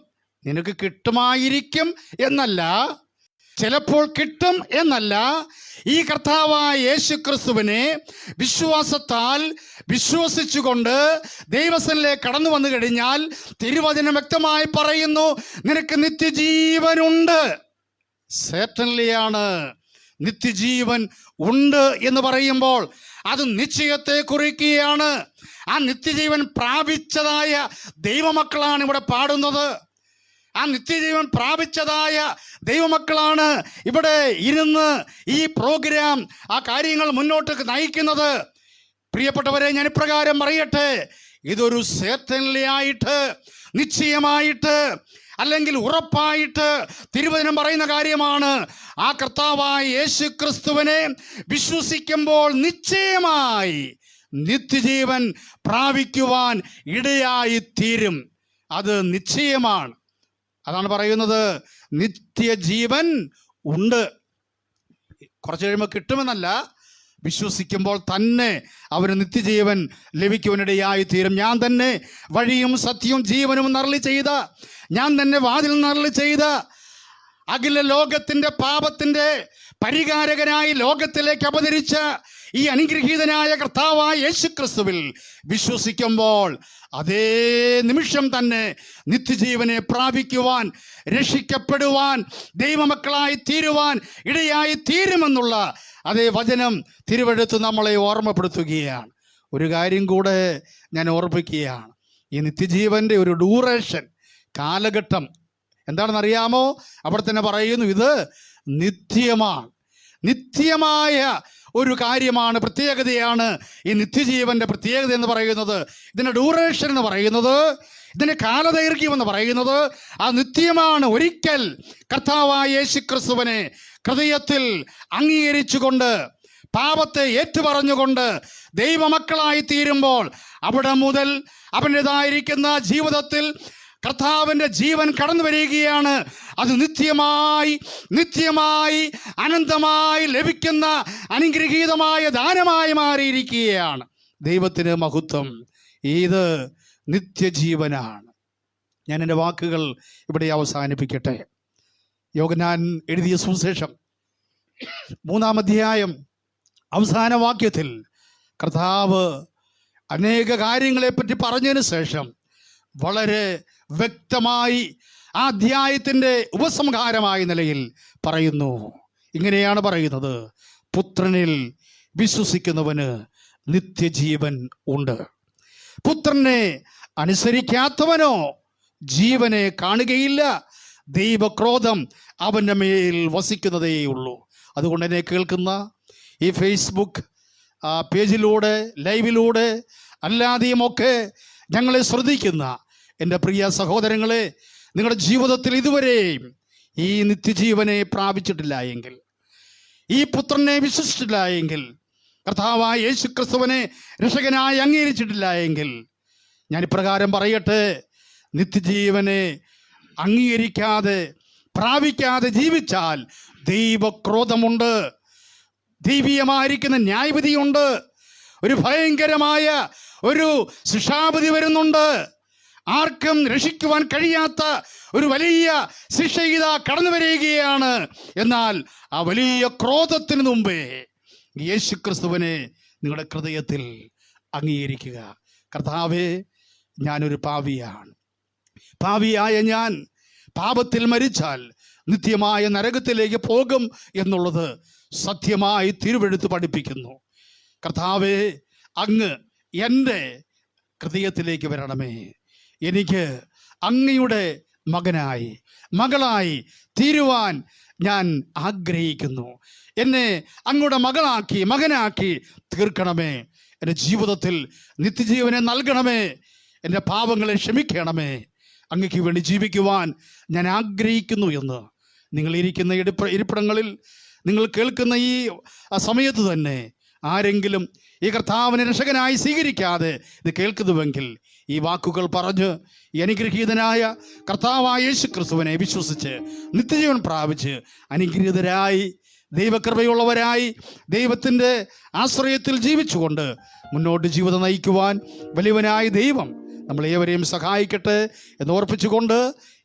[SPEAKER 2] നിനക്ക് കിട്ടുമായിരിക്കും എന്നല്ല, ചിലപ്പോൾ കിട്ടും എന്നല്ല. ഈ കർത്താവായ യേശുക്രിസ്തുവിനെ വിശ്വാസത്താൽ വിശ്വസിച്ചുകൊണ്ട് ദൈവസന്നിധിയിലേക്ക് കടന്നു വന്നു കഴിഞ്ഞാൽ തിരുവചനം വ്യക്തമായി പറയുന്നു, നിനക്ക് നിത്യജീവനുണ്ട്. സെർട്ടൻലിയാണ്. നിത്യജീവൻ ഉണ്ട് എന്ന് പറയുമ്പോൾ അത് നിശ്ചയത്തെ കുറിക്കുകയാണ്. ആ നിത്യജീവൻ പ്രാപിച്ചതായ ദൈവമക്കളാണ് ഇവിടെ പാടുന്നത്. ആ നിത്യജീവൻ പ്രാപിച്ചതായ ദൈവമക്കളാണ് ഇവിടെ ഇരുന്ന് ഈ പ്രോഗ്രാം ആ കാര്യങ്ങൾ മുന്നോട്ട് നയിക്കുന്നത്. പ്രിയപ്പെട്ടവരെ, ഞാൻ ഇപ്രകാരം പറയട്ടെ, ഇതൊരു സെർട്ടൻലി ആയിട്ട്, നിശ്ചയമായിട്ട്, അല്ലെങ്കിൽ ഉറപ്പായിട്ട് തിരുവചനം പറയുന്ന കാര്യമാണ്. ആ കർത്താവായ യേശുക്രിസ്തുവിനെ വിശ്വസിക്കുമ്പോൾ നിശ്ചയമായി നിത്യജീവൻ പ്രാപിക്കുവാൻ ഇടയായി തീരും. അത് നിശ്ചയമാണ്. അതാണ് പറയുന്നത്, നിത്യജീവൻ ഉണ്ട്. കുറച്ച് കഴിയുമ്പോൾ കിട്ടുമെന്നല്ല, വിശ്വസിക്കുമ്പോൾ തന്നെ അവന് നിത്യജീവൻ ലഭിക്കുവാനിടയായി തീരും. ഞാൻ തന്നെ വഴിയും സത്യവും ജീവനും എന്നരുളി ചെയ്ത, ഞാൻ തന്നെ വാതിൽ എന്നരുളി ചെയ്ത, അഖില ലോകത്തിൻ്റെ പാപത്തിൻ്റെ പരിഹാരകനായി ലോകത്തിലേക്ക് അവതരിച്ച ഈ അനുഗ്രഹീതനായ കർത്താവായ യേശുക്രിസ്തുവിൽ വിശ്വസിക്കുമ്പോൾ അതേ നിമിഷം തന്നെ നിത്യജീവനെ പ്രാപിക്കുവാൻ, രക്ഷിക്കപ്പെടുവാൻ, ദൈവമക്കളായി തീരുവാൻ ഇടയായി തീരുമെന്നുള്ള അതേ വചനം തിരുവെഴുത്ത് നമ്മളെ ഓർമ്മപ്പെടുത്തുകയാണ്. ഒരു കാര്യം കൂടെ ഞാൻ ഓർമ്മിക്കുകയാണ്. ഈ നിത്യജീവൻ്റെ ഒരു ഡ്യൂറേഷൻ, കാലഘട്ടം എന്താണെന്നറിയാമോ? അവിടെ തന്നെ പറയുന്നു, ഇത് നിത്യമാണ്, നിത്യമായ ഒരു കാര്യമാണ്, പ്രത്യേകതയാണ്. ഈ നിത്യജീവന്റെ പ്രത്യേകത എന്ന് പറയുന്നത്, ഇതിൻ്റെ ഡ്യൂറേഷൻ എന്ന് പറയുന്നത്, ഇതിൻ്റെ കാലദൈർഘ്യം എന്ന് പറയുന്നത് ആ നിത്യമാണ്. ഒരിക്കൽ കർത്താവായ യേശുക്രിസ്തുവിനെ ഹൃദയത്തിൽ അംഗീകരിച്ചുകൊണ്ട്, പാപത്തെ ഏറ്റുപറഞ്ഞുകൊണ്ട് ദൈവമക്കളായി തീരുമ്പോൾ അവിടെ മുതൽ അവൻ്റെതായിരിക്കുന്ന ജീവിതത്തിൽ കർത്താവിൻ്റെ ജീവൻ കടന്നു വരികയാണ്. അത് നിത്യമായി അനന്തമായി ലഭിക്കുന്ന അനുഗ്രഹീതമായ ദാനമായി മാറിയിരിക്കുകയാണ്. ദൈവത്തിന് മഹത്വം. ഇത് നിത്യജീവനാണ്. ഞാൻ എൻ്റെ വാക്കുകൾ ഇവിടെ അവസാനിപ്പിക്കട്ടെ. യോഹന്നാൻ എഴുതിയ സുവിശേഷം 3-ാം അധ്യായം അവസാന വാക്യത്തിൽ കർത്താവ് അനേക കാര്യങ്ങളെപ്പറ്റി പറഞ്ഞതിന് ശേഷം വളരെ വ്യക്തമായി ആ അധ്യായത്തിൻ്റെ ഉപസംഹാരമായ നിലയിൽ പറയുന്നു. ഇങ്ങനെയാണ് പറയുന്നത്: പുത്രനിൽ വിശ്വസിക്കുന്നവന് നിത്യജീവൻ ഉണ്ട്. പുത്രനെ അനുസരിക്കാത്തവനോ ജീവനെ കാണുകയില്ല. ദൈവക്രോധം അവൻ്റെ മേൽ വസിക്കുന്നതേയുള്ളൂ. അതുകൊണ്ട് എന്നെ കേൾക്കുന്ന ഈ ഫേസ്ബുക്ക് പേജിലൂടെ, ലൈവിലൂടെ, അല്ലാതെയുമൊക്കെ ഞങ്ങളെ ശ്രദ്ധിക്കുന്ന എൻ്റെ പ്രിയ സഹോദരങ്ങളെ, നിങ്ങളുടെ ജീവിതത്തിൽ ഇതുവരെയും ഈ നിത്യജീവനെ പ്രാപിച്ചിട്ടില്ല എങ്കിൽ, ഈ പുത്രനെ വിശ്വസിച്ചിട്ടില്ല എങ്കിൽ, കർത്താവായ യേശുക്രിസ്തുവിനെ രക്ഷകനായി അംഗീകരിച്ചിട്ടില്ല എങ്കിൽ, ഞാൻ ഇപ്രകാരം പറയട്ടെ: നിത്യജീവനെ അംഗീകരിക്കാതെ പ്രാപിക്കാതെ ജീവിച്ചാൽ ദൈവക്രോധമുണ്ട്, ദൈവീയമായിരിക്കുന്ന ന്യായവിധിയുണ്ട്, ഒരു ഭയങ്കരമായ ഒരു ശിക്ഷാവിധി വരുന്നുണ്ട്. ആർക്കും രക്ഷിക്കുവാൻ കഴിയാത്ത ഒരു വലിയ ശിക്ഷ ഇതാ കടന്നു വരികയാണ്. എന്നാൽ ആ വലിയ ക്രോധത്തിന് മുമ്പേ യേശുക്രിസ്തുവിനെ നിങ്ങളുടെ ഹൃദയത്തിൽ അംഗീകരിക്കുക. കർത്താവേ, ഞാനൊരു പാപിയാണ്. പാപിയായ ഞാൻ പാപത്തിൽ മരിച്ചാൽ നിത്യമായ നരകത്തിലേക്ക് പോകും എന്നുള്ളത് സത്യമായി തിരുവെഴുത്ത് പഠിപ്പിക്കുന്നു. കർത്താവേ, അങ്ങ് എൻ്റെ ഹൃദയത്തിലേക്ക് വരണമേ. എനിക്ക് അങ്ങയുടെ മകനായി, മകളായി തീരുവാൻ ഞാൻ ആഗ്രഹിക്കുന്നു. എന്നെ അങ്ങയുടെ മകനാക്കി തീർക്കണമേ. എൻ്റെ ജീവിതത്തിൽ നിത്യജീവനെ നൽകണമേ. എൻ്റെ പാപങ്ങളെ ക്ഷമിക്കണമേ. അങ്ങയ്ക്ക് വേണ്ടി ജീവിക്കുവാൻ ഞാൻ ആഗ്രഹിക്കുന്നു എന്ന് നിങ്ങളിരിക്കുന്ന ഇരിപ്പിടങ്ങളിൽ, നിങ്ങൾ കേൾക്കുന്ന ഈ സമയത്ത് തന്നെ ആരെങ്കിലും ഈ കർത്താവിനെ രക്ഷകനായി സ്വീകരിക്കാതെ ഇത് കേൾക്കുന്നുവെങ്കിൽ, ഈ വാക്കുകൾ പറഞ്ഞ് ഈ അനുഗ്രഹീതനായ കർത്താവായ യേശുക്രിസ്തുവിനെ വിശ്വസിച്ച് നിത്യജീവൻ പ്രാപിച്ച് അനുഗ്രഹീതരായി, ദൈവകൃപയുള്ളവരായി, ദൈവത്തിൻ്റെ ആശ്രയത്തിൽ ജീവിച്ചുകൊണ്ട് മുന്നോട്ട് ജീവിതം നയിക്കുവാൻ വലിയവനായ ദൈവം നമ്മളേവരെയും സഹായിക്കട്ടെ എന്ന് ഓർപ്പിച്ചുകൊണ്ട്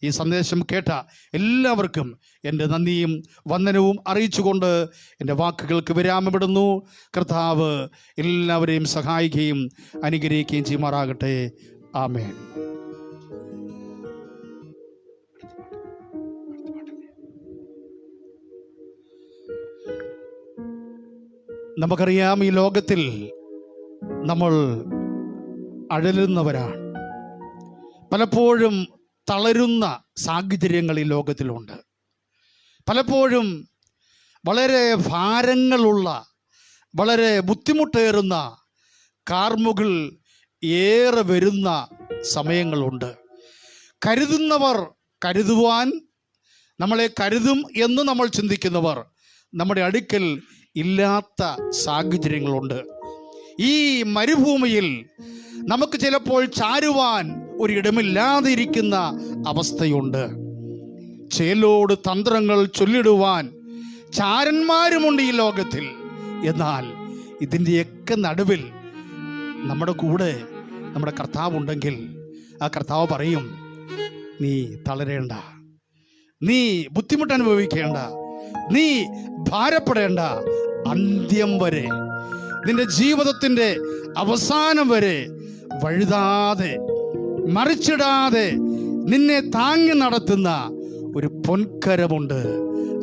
[SPEAKER 2] ഈ സന്ദേശം കേട്ട എല്ലാവർക്കും എൻ്റെ നന്ദിയും വന്ദനവും അറിയിച്ചുകൊണ്ട് എൻ്റെ വാക്കുകൾക്ക് വിരാമമിടുന്നു. കർത്താവ് എല്ലാവരെയും സഹായിക്കുകയും അനുഗ്രഹിക്കുകയും ചെയ്യുമാറാകട്ടെ. ആമേൻ. നമുക്കറിയാം, ഈ ലോകത്തിൽ നമ്മൾ അഴലുന്നവരാണ്. പലപ്പോഴും തളരുന്ന സാഹചര്യങ്ങൾ ഈ ലോകത്തിലുണ്ട്. പലപ്പോഴും വളരെ ഭാരങ്ങളുള്ള, വളരെ ബുദ്ധിമുട്ടേറുന്ന കാർമുകൾ ഏറെ വരുന്ന സമയങ്ങളുണ്ട്. കരുതുന്നവർ കരുതുവാൻ, നമ്മളെ കരുതും എന്ന് നമ്മൾ ചിന്തിക്കുന്നവർ നമ്മുടെ അടുക്കൽ ഇല്ലാത്ത സാഹചര്യങ്ങളുണ്ട്. ഈ മരുഭൂമിയിൽ നമുക്ക് ചിലപ്പോൾ ചാരുവാൻ ഒരിടമില്ലാതെ ഇരിക്കുന്ന അവസ്ഥയുണ്ട്. ചേലോട് തന്ത്രങ്ങൾ ചൊല്ലിടുവാൻ ചാരന്മാരുമുണ്ട് ഈ ലോകത്തിൽ. എന്നാൽ ഇതിൻ്റെയൊക്കെ നടുവിൽ നമ്മുടെ കൂടെ നമ്മുടെ കർത്താവുണ്ടെങ്കിൽ ആ കർത്താവ് പറയും, നീ തളരേണ്ട, നീ ബുദ്ധിമുട്ട് അനുഭവിക്കേണ്ട, നീ ഭാരപ്പെടേണ്ട. അന്ത്യം വരെ, നിന്റെ ജീവിതത്തിൻ്റെ അവസാനം വരെ വഴുതാതെ മറിച്ചിടാതെ നിന്നെ താങ്ങി നടത്തുന്ന ഒരു പൊൻകരമുണ്ട്.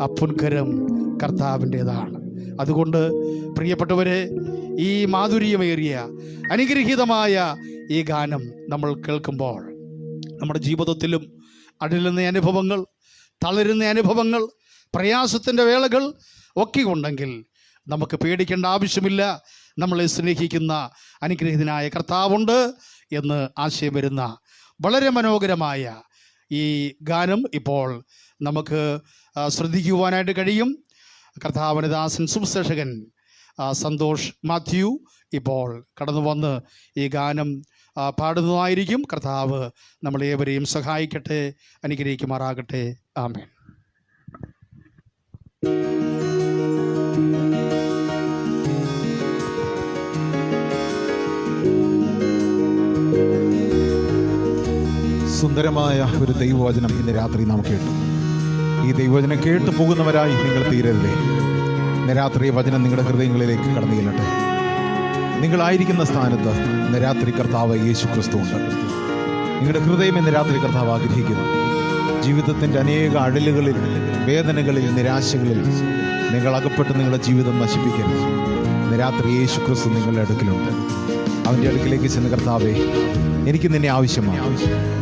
[SPEAKER 2] ആ പൊൻകരം കർത്താവിൻ്റെതാണ്. അതുകൊണ്ട് പ്രിയപ്പെട്ടവരെ, ഈ മാധുര്യമേറിയ അനുഗ്രഹീതമായ ഈ ഗാനം നമ്മൾ കേൾക്കുമ്പോൾ നമ്മുടെ ജീവിതത്തിലും അടലുന്ന അനുഭവങ്ങൾ, തളരുന്ന അനുഭവങ്ങൾ, പ്രയാസത്തിൻ്റെ വേളകൾ ഒക്കെ ഉണ്ടെങ്കിൽ നമുക്ക് പേടിക്കേണ്ട ആവശ്യമില്ല. നമ്മളെ സ്നേഹിക്കുന്ന അനുഗ്രഹീതനായ കർത്താവുണ്ട് എന്ന് ആശയം വരുന്ന വളരെ മനോഹരമായ ഈ ഗാനം ഇപ്പോൾ നമുക്ക് ശ്രദ്ധിക്കുവാനായിട്ട് കഴിയും. കർത്താവിൻ്റെ ദാസൻ സുവിശേഷകൻ സന്തോഷ് മാത്യു ഇപ്പോൾ കടന്നു വന്ന് ഈ ഗാനം പാടുന്നതായിരിക്കും. കർത്താവ് നമ്മളേവരെയും സഹായിക്കട്ടെ, അനുഗ്രഹിക്കുമാറാകട്ടെ. ആമേൻ.
[SPEAKER 3] സുന്ദരമായ ഒരു ദൈവവചനം ഇന്ന് രാത്രി നാം കേട്ടു. ഈ ദൈവവചനം കേട്ടു പോകുന്നവരായി നിങ്ങൾ തീരരുതേ. ഇന്ന് രാത്രി വചനം നിങ്ങളുടെ ഹൃദയങ്ങളിലേക്ക് കടന്നു ചെല്ലട്ടെ. നിങ്ങളായിരിക്കുന്ന സ്ഥാനത്ത് ഇന്ന് രാത്രി കർത്താവ് യേശു ക്രിസ്തു ഉണ്ട്. നിങ്ങളുടെ ഹൃദയം ഇന്ന് രാത്രി കർത്താവ് ആഗ്രഹിക്കുന്നു. ജീവിതത്തിൻ്റെ അനേക അഴലുകളിൽ, വേദനകളിൽ, നിരാശകളിൽ നിങ്ങൾ അകപ്പെട്ട് നിങ്ങളുടെ ജീവിതം നശിപ്പിക്കരുത്. ഇന്ന് രാത്രി യേശു ക്രിസ്തു നിങ്ങളുടെ അടുക്കലുണ്ട്. അവൻ്റെ അടുക്കിലേക്ക് ചെന്ന്, കർത്താവേ, എനിക്ക് നിന്നെ ആവശ്യമാണ്,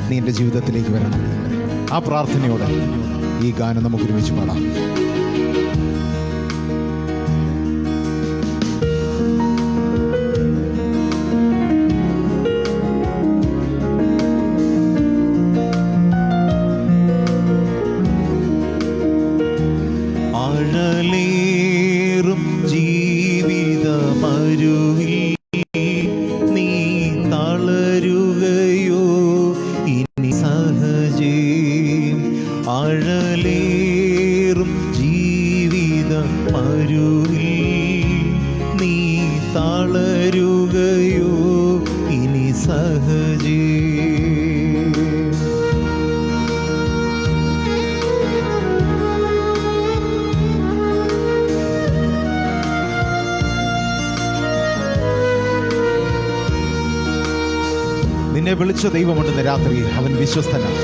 [SPEAKER 3] നീ എൻ്റെ ജീവിതത്തിലേക്ക് വരണം. ആ പ്രാർത്ഥനയോടെ ഈ ഗാനം നമുക്ക് ഒരുമിച്ച് പാടാം.
[SPEAKER 4] ആഴലേറും ജീവിതമരുവിൽ നീ തളരുകയോ ഇനി സഹജേ? ആഴലേറും ജീവിതമരുവിൽ നീ തളരുകയോ ഇനി സഹജേ?
[SPEAKER 3] നിന്നെ വിളിച്ച ദൈവമുണ്ടെന്ന് രാത്രി അവൻ വിശ്വസ്തനാണ്.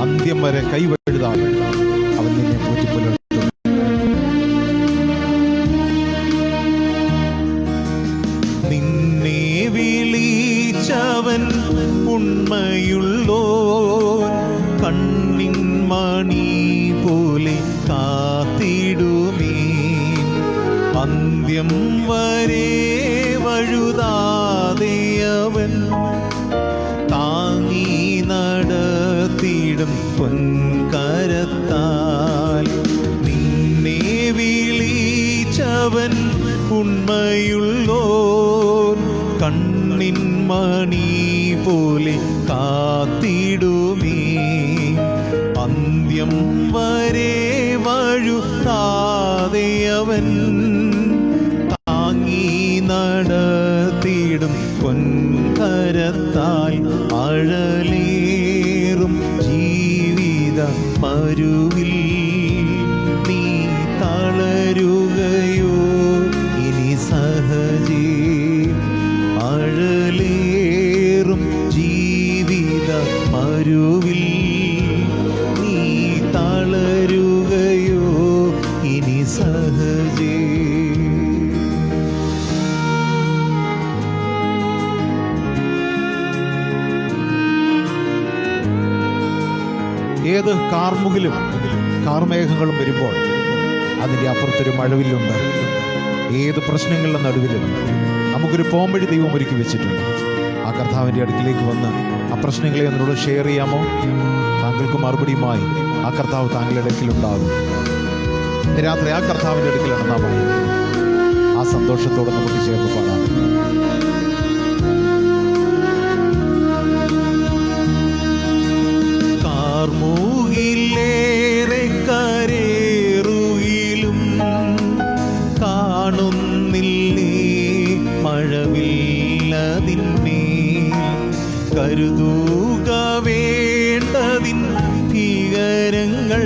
[SPEAKER 3] അന്ത്യം വരെ കൈവഴുതാതെ അവൻ നിന്നെ പോറ്റിപ്പുലർത്തും.
[SPEAKER 4] നിന്നെ വിളിച്ചവൻ ഉണ്മയുള്ളോൻ, കണ്ണിൻ മണി പോലെ കാത്തിടുമേ. അന്ത്യം വരെ വഴുതാതെ അവൻ താങ്ങി നടത്തിടും പൊൻകരത്താൽ. നിന്നെ വിളിച്ചവൻ ഉണ്മയുള്ളോൻ, കണ്ണിൻ മണി പോലെ കാത്തിടുമേ. അന്ത്യം വരെ വഴുതാതെ അവൻ താങ്ങി നടത്തിടും പൊൻകരത്താൽ. ആഴലേറും ജീവിത മരുവിൽ നീ തളരുകയോ ഇനി സഹജേ? ആഴലേറും ജീവിത മരുവിൽ നീ തളരുകയോ ഇനി സഹജേ?
[SPEAKER 3] ഏത് കാർമുകിലും കാർമേഘങ്ങളും വരുമ്പോൾ അതിൻ്റെ അപ്പുറത്തൊരു മഴവില്ലുണ്ട്. ഏത് പ്രശ്നങ്ങളുടെ നടുവിലും നമുക്കൊരു പോംവഴി ദൈവം ഒരുക്കി വെച്ചിട്ടുണ്ട്. ആ കർത്താവിൻ്റെ അടുക്കിലേക്ക് വന്ന് ആ പ്രശ്നങ്ങളെ എന്നോട് ഷെയർ ചെയ്യാമോ? താങ്കൾക്ക് മറുപടിയുമായി ആ കർത്താവ് താങ്കളുടെ അടുക്കിലുണ്ടാകും. ഇന്ന് രാത്രി ആ കർത്താവിൻ്റെ അടുക്കൽ നടന്നാമോ? ആ സന്തോഷത്തോടെ നമുക്ക് ചേർന്ന് പാടാം.
[SPEAKER 4] കാർമുകിലേറെ കരേറുകിലും കാണുന്നില്ലേ മഴവില്ലതിന്മേൽ? കരുതുക വേണ്ടതിൻ ഭീകരങ്ങൾ,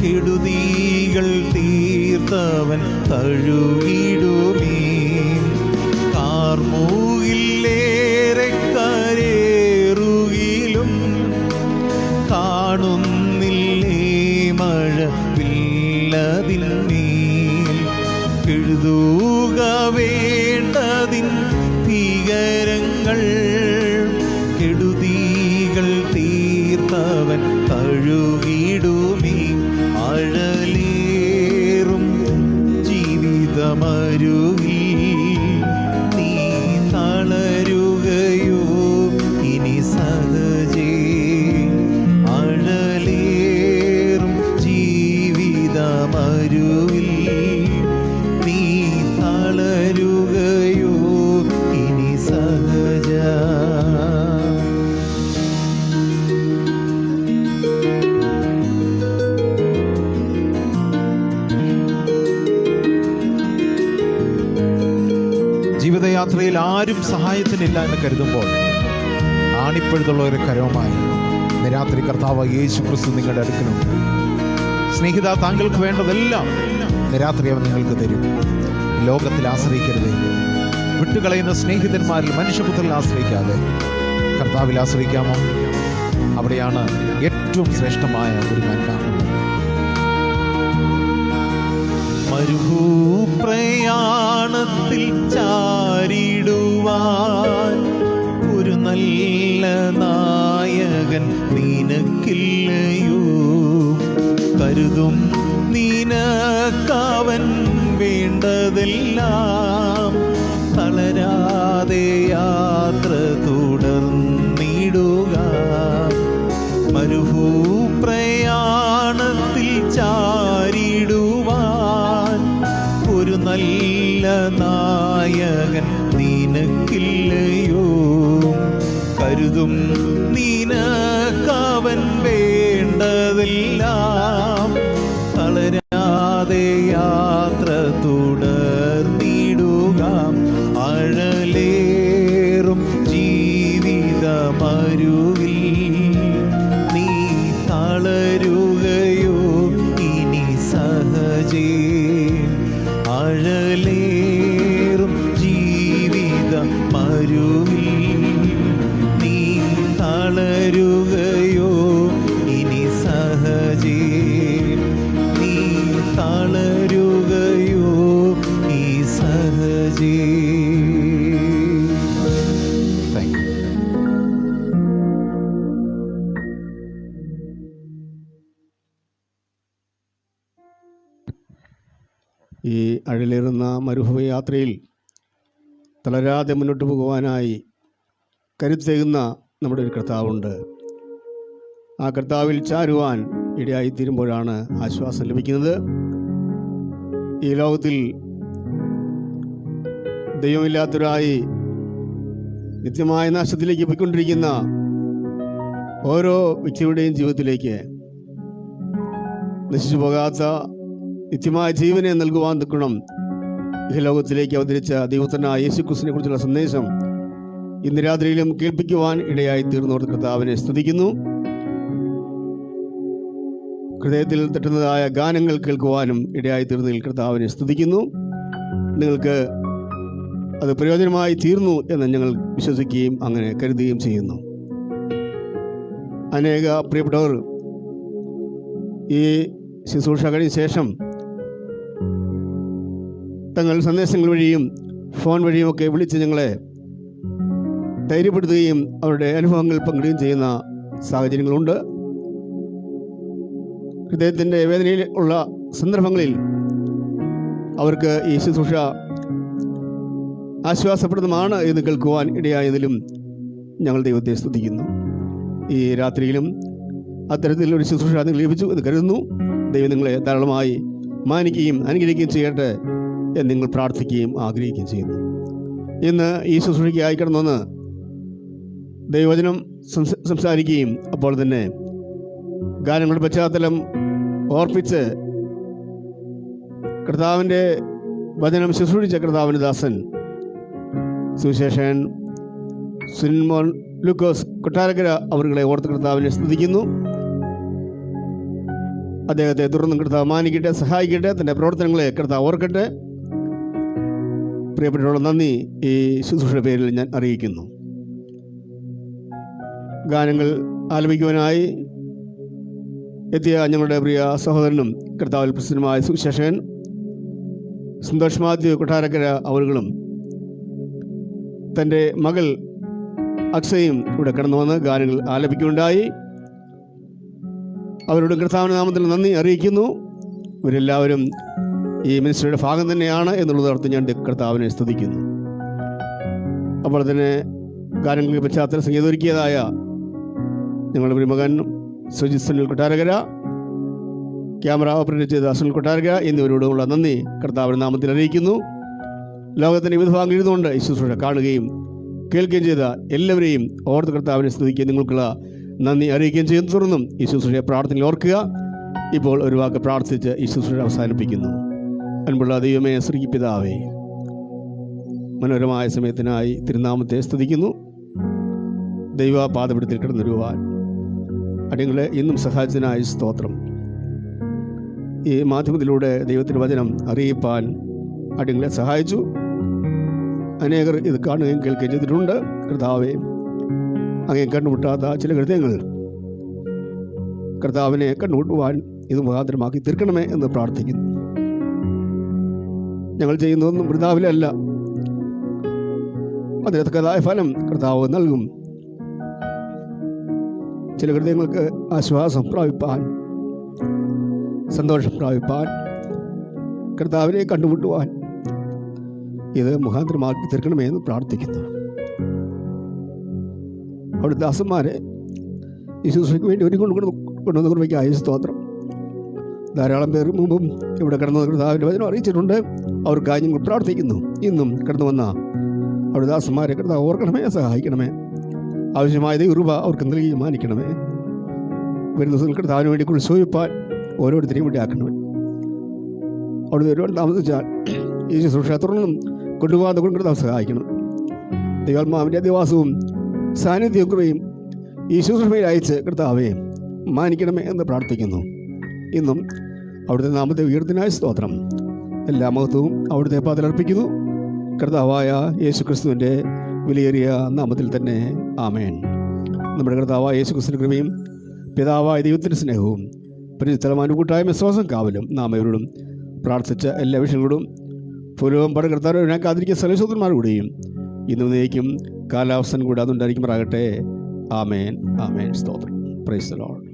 [SPEAKER 4] കെടുതികൾ തീർത്തവൻ തഴുകിടുമേ. കാർമുകിലേറെ കരേറുകിലും കാണുന്നില്ലേ മഴവില്ലതിന്മേൽ? കെഴുതുക വേണ്ടതിൻ ഭീകരങ്ങൾ. കെടുതികൾ തീർത്തവൻ കഴുകിടുമീ ആഴലേറും ജീവിതമരുകി. നീ തളരുകയോ ഇനി സഹജേ? ആഴലേറും ജീവിതമരുവിൽ നീ തളരുകയോ ഇനി സഹജ?
[SPEAKER 3] ജീവിതയാത്രയിൽ ആരും സഹായത്തിനില്ല എന്ന് കരുതുമ്പോൾ ആണിപ്പഴുതുള്ള ഒരു കരവുമായി ഇന്ന് രാത്രി കർത്താവ് യേശു ക്രിസ്തു നിങ്ങളുടെ അടുക്കലുണ്ട്. സ്നേഹിത, താങ്കൾക്ക് വേണ്ടതെല്ലാം ഇന്ന് രാത്രി അവൻ നിങ്ങൾക്ക് തരും. ലോകത്തിൽ ആശ്രയിക്കരുതേ. വിട്ടുകളയുന്ന സ്നേഹിതന്മാരിൽ മനുഷ്യപുത്രനിൽ ആശ്രയിക്കാതെ കർത്താവിൽ ആശ്രയിക്കാമോ? അവിടെയാണ് ഏറ്റവും ശ്രേഷ്ഠമായ ഒരു നന്മ.
[SPEAKER 4] മരുഭൂപ്രയാണത്തിൽ ചാരിടുവാൻ ഒരു നല്ല നായകൻ നിനക്കില്ലയോ? കരുതും നിനക്കവൻ വേണ്ടതെല്ലാം. തളരാതെ യാത്ര തുടർന്നിടുക. മരുഭൂപ്രയാണത്തിൽ ചാരിടുവാൻ ഒരു നല്ല നായകൻ നിനക്കില്ലയോ? കരുതും നിനക്കവൻ വേണ്ടതെല്ലാം. തളരാതെ യാത്ര തുടർന്നിടുക. ആഴലേറും ജീവിതമരുവിൽ നീ തളരുകയോ ഇനി സഹജേ? ആഴലേറും ജീവിതമരുവിൽ നീ തളരുകയോ ഇനി സഹജേ? നീ തളരുകയോ ഈ സഹജേ?
[SPEAKER 3] Thank you.
[SPEAKER 1] ഈ അഴലേറുന്ന മരുഭൂമി യാത്രയിൽ തളരാതെ മുന്നോട്ട് പോകുവാനായി കരുത്തേകുന്ന നമ്മുടെ ഒരു കർത്താവുണ്ട്. ആ കർത്താവിൽ ചാരുവാൻ ഇടയായിത്തീരുമ്പോഴാണ് ആശ്വാസം ലഭിക്കുന്നത്. ഈ ലോകത്തിൽ ദൈവമില്ലാത്തവരായി നിത്യമായ നാശത്തിലേക്ക് പോയിക്കൊണ്ടിരിക്കുന്ന ഓരോ വ്യക്തിയുടെയും ജീവിതത്തിലേക്ക് നശിച്ചു പോകാത്ത നിത്യമായ ജീവനെ നൽകുവാൻ തക്കണം ഈ ലോകത്തിലേക്ക് അവതരിച്ച ദൈവപുത്രനായ യേശുക്രിസ്തുവിനെ കുറിച്ചുള്ള സന്ദേശം ഇന്ന് രാത്രിയിലും കേൾപ്പിക്കുവാൻ ഇടയായി തീർന്നോട് കർത്താവിനെ സ്തുതിക്കുന്നു. ഹൃദയത്തിൽ തട്ടുന്നതായ ഗാനങ്ങൾ കേൾക്കുവാനും ഇടയായി തീർന്നതിൽ കർത്താവിനെ സ്തുതിക്കുന്നു. നിങ്ങൾക്ക് അത് പ്രയോജനമായി തീർന്നു എന്ന് ഞങ്ങൾ വിശ്വസിക്കുകയും അങ്ങനെ കരുതുകയും ചെയ്യുന്നു. അനേക പ്രിയപ്പെട്ടവർ ഈ ശുശ്രൂഷ കഴിഞ്ഞ ശേഷം തങ്ങൾ സന്ദേശങ്ങൾ വഴിയും ഫോൺ വഴിയുമൊക്കെ വിളിച്ച് ഞങ്ങളെ ധൈര്യപ്പെടുത്തുകയും അവരുടെ അനുഭവങ്ങൾ പങ്കിടുകയും ചെയ്യുന്ന സാഹചര്യങ്ങളുണ്ട്. ഹൃദയത്തിൻ്റെ വേദനയിൽ ഉള്ള സന്ദർഭങ്ങളിൽ അവർക്ക് ഈ ശുശ്രൂഷ ആശ്വാസപ്രദമാണ് എന്ന് കേൾക്കുവാൻ ഇടയായതിലും ഞങ്ങൾ ദൈവത്തെ സ്തുതിക്കുന്നു. ഈ രാത്രിയിലും അത്തരത്തിലൊരു ശുശ്രൂഷ നിങ്ങൾ ലഭിച്ചു എന്ന് കരുതുന്നു. ദൈവം നിങ്ങളെ ധാരാളമായി മാനിക്കുകയും അനുഗ്രഹിക്കുകയും ചെയ്യട്ടെ എന്ന് നിങ്ങൾ പ്രാർത്ഥിക്കുകയും ആഗ്രഹിക്കുകയും ചെയ്യുന്നു. ഇന്ന് ഈ ശുശ്രൂഷയ്ക്കായി കടന്നുവന്ന് ദൈവവചനം സംസാരിക്കുകയും അപ്പോൾ തന്നെ ഗാനങ്ങളുടെ പശ്ചാത്തലം ഓർപ്പിച്ച് കർത്താവിൻ്റെ വചനം ശുശ്രൂഷിച്ച കർത്താവിൻ്റെ ദാസൻ സുവിശേഷൻ സുനിൽമോൻ ലൂക്കോസ് കൊട്ടാരക്കര അവരുടെ ഓർത്ത് കർത്താവിനെ സ്തുതിക്കുന്നു. അദ്ദേഹത്തെ തുടർന്നും കർത്താവ് മാനിക്കട്ടെ, സഹായിക്കട്ടെ, തൻ്റെ പ്രവർത്തനങ്ങളെ കർത്താവ് ഓർക്കട്ടെ. പ്രിയപ്പെട്ടവരുടെ നന്ദി ഈ ശുശ്രൂഷയുടെ പേരിൽ ഞാൻ അറിയിക്കുന്നു. ഗാനങ്ങൾ ആലപിക്കുവാനായി എത്തിയ ഞങ്ങളുടെ പ്രിയ സഹോദരനും കർത്താവിൽ പ്രസിദ്ധമായ സുവിശേഷകൻ സന്തോഷ് മാത്യു കൊട്ടാരക്കര അവர்களுം തൻ്റെ മകൾ അക്ഷയും ഇവിടെ കടന്നു വന്ന് ഗാനങ്ങൾ ആലപിക്കുകയുണ്ടായി. അവരുടെ കർത്താവിൻ്റെ നാമത്തിൽ നന്ദി അറിയിക്കുന്നു. ഇവരെല്ലാവരും ഈ മിനിസ്ട്രിയുടെ ഭാഗം തന്നെയാണ് എന്നുള്ളത് ഓർത്ത് ഞാൻ കർത്താവിനെ സ്തുതിക്കുന്നു. അപ്പോൾ തന്നെ ഗാനങ്ങൾക്ക് പശ്ചാത്തല സംഗീതമൊരുക്കിയതായ ഞങ്ങളുടെ ഒരു മകൻ സുജിത് സുനിൽ കൊട്ടാരക്കര, ക്യാമറ ഓപ്പറേറ്റ് ചെയ്ത സുനിൽ കൊട്ടാരക്കര എന്നിവരോടുള്ള നന്ദി കർത്താവിൻ്റെ നാമത്തിൽ അറിയിക്കുന്നു. ലോകത്തിൻ്റെ വിവിധ ഭാഗങ്ങളിൽ ഇരുന്നുകൊണ്ട് ഈ ശുശ്രൂഷ കാണുകയും കേൾക്കുകയും ചെയ്ത എല്ലാവരെയും ഓർത്ത് കർത്താവിനെ സ്തുതിക്കുകയും നിങ്ങൾക്കുള്ള നന്ദി അറിയിക്കുകയും ചെയ്യുന്നു. തുടർന്നും ഈ ശുശ്രൂഷയെ പ്രാർത്ഥനയിൽ ഓർക്കുക. ഇപ്പോൾ ഒരു വാക്ക് പ്രാർത്ഥിച്ച് ഈ ശുശ്രൂഷ അവസാനിപ്പിക്കുന്നു. അൻപുള്ള ദൈവമേ, ശ്രീ പിതാവേ, മനോഹരമായ സമയത്തിനായി തിരുനാമത്തെ സ്തുതിക്കുന്നു. ദൈവ പാദപീഠത്തിൽ കിടന്നുരുവാൻ അടിയങ്ങളെ ഇന്നും സഹായിച്ചതിനായി സ്തോത്രം. ഈ മാധ്യമത്തിലൂടെ ദൈവത്തിൻ്റെ വചനം അറിയിപ്പാൻ അടിയങ്ങളെ സഹായിച്ചു. അനേകർ ഇത് കാണുകയും കേൾക്കുകയും ചെയ്തിട്ടുണ്ട്. കർത്താവെ, അങ്ങേ കണ്ടുമുട്ടാത്ത ചില ഹൃദയങ്ങൾ കർത്താവിനെ കണ്ടുമുട്ടുവാൻ ഇത് മുഖാന്തരമാക്കി തീർക്കണമേ എന്ന് പ്രാർത്ഥിക്കുന്നു. ഞങ്ങൾ ചെയ്യുന്നതൊന്നും വൃഥാവിലല്ല, അതിന് തക്കതായ ഫലം കർത്താവ് നൽകും. ചില ഹൃദയങ്ങൾക്ക് ആശ്വാസം പ്രാപിപ്പാൻ, സന്തോഷം പ്രാപിപ്പാൻ, കർത്താവിനെ കണ്ടുമുട്ടുവാൻ ഇത് മുഖാന്തരമാക്കി തീർക്കണമേ എന്ന് പ്രാർത്ഥിക്കുന്നു. അവിടെ ദാസന്മാരെ ഈ ശുശ്രൂഷയ്ക്ക് വേണ്ടി കൊണ്ടുവന്ന കൃപയ്ക്കായ സ്തോത്രം. ധാരാളം പേർ മുമ്പും ഇവിടെ കടന്നു കർത്താവിൻ്റെ വചനം അറിയിച്ചിട്ടുണ്ട്. അവർക്കായി ഞങ്ങൾ പ്രാർത്ഥിക്കുന്നു. ഇന്നും കടന്നു വന്ന അവിടെ ദാസന്മാരെ കർത്താവ് ഓർക്കണമേ, സഹായിക്കണമേ. ആവശ്യമായ കൃപ അവർക്ക് നൽകി മാനിക്കണമേ. വരുന്ന ദിവസങ്ങൾ കർത്താവിന് വേണ്ടി ഉത്സവിപ്പാൻ ഓരോരുത്തരെയും വേണ്ടി ആക്കണമേ. അവിടെ ഒരുപാട് താമസിച്ചാൽ ഈ ശുശ്രൂഷ തുടർന്നും കൊണ്ടുപോകാതെ കൊണ്ട് കർത്താവ് സഹായിക്കണം. ദൈവാത്മാവിൻ്റെ അധിവാസവും സാന്നിധ്യവും കൃപയും ഈ ശുശ്രൂഷയിൽ അയച്ച് കർത്താവെ മാനിക്കണമേ എന്ന് പ്രാർത്ഥിക്കുന്നു. ഇന്നും അവിടുത്തെ നാമത്തെ ഉയർത്തിനായ സ്തോത്രം. എല്ലാ മഹത്വവും അവിടുത്തെ പാദത്തിലർപ്പിക്കുന്നു. കർത്താവായ യേശു ക്രിസ്തുവിൻ്റെ വിലയേറിയ നാമത്തിൽ തന്നെ ആമേൻ. നമ്മുടെ കർത്താവായ യേശു ക്രിസ്തുവിൻ്റെ കൃപയും പിതാവായ ദൈവത്തിൻ്റെ സ്നേഹവും പരിശുദ്ധമായ കൂട്ടായ്മ വിശ്വാസം കാവലും നാം ഇവരോടും പ്രാർത്ഥിച്ച എല്ലാ വിഷയങ്ങളോടും പൂർവ്വം പട കർത്താവിനെ കാത്തിരിക്കുന്ന സർവ്വശക്തന്മാരോടെയും ഇന്നും നയിക്കും കാലാവസ്ഥ കൂടാതെ ഉണ്ടായിരിക്കുമാറാകട്ടെ. ആമേൻ, ആമേൻ. സ്തോത്രം. Price the Lord.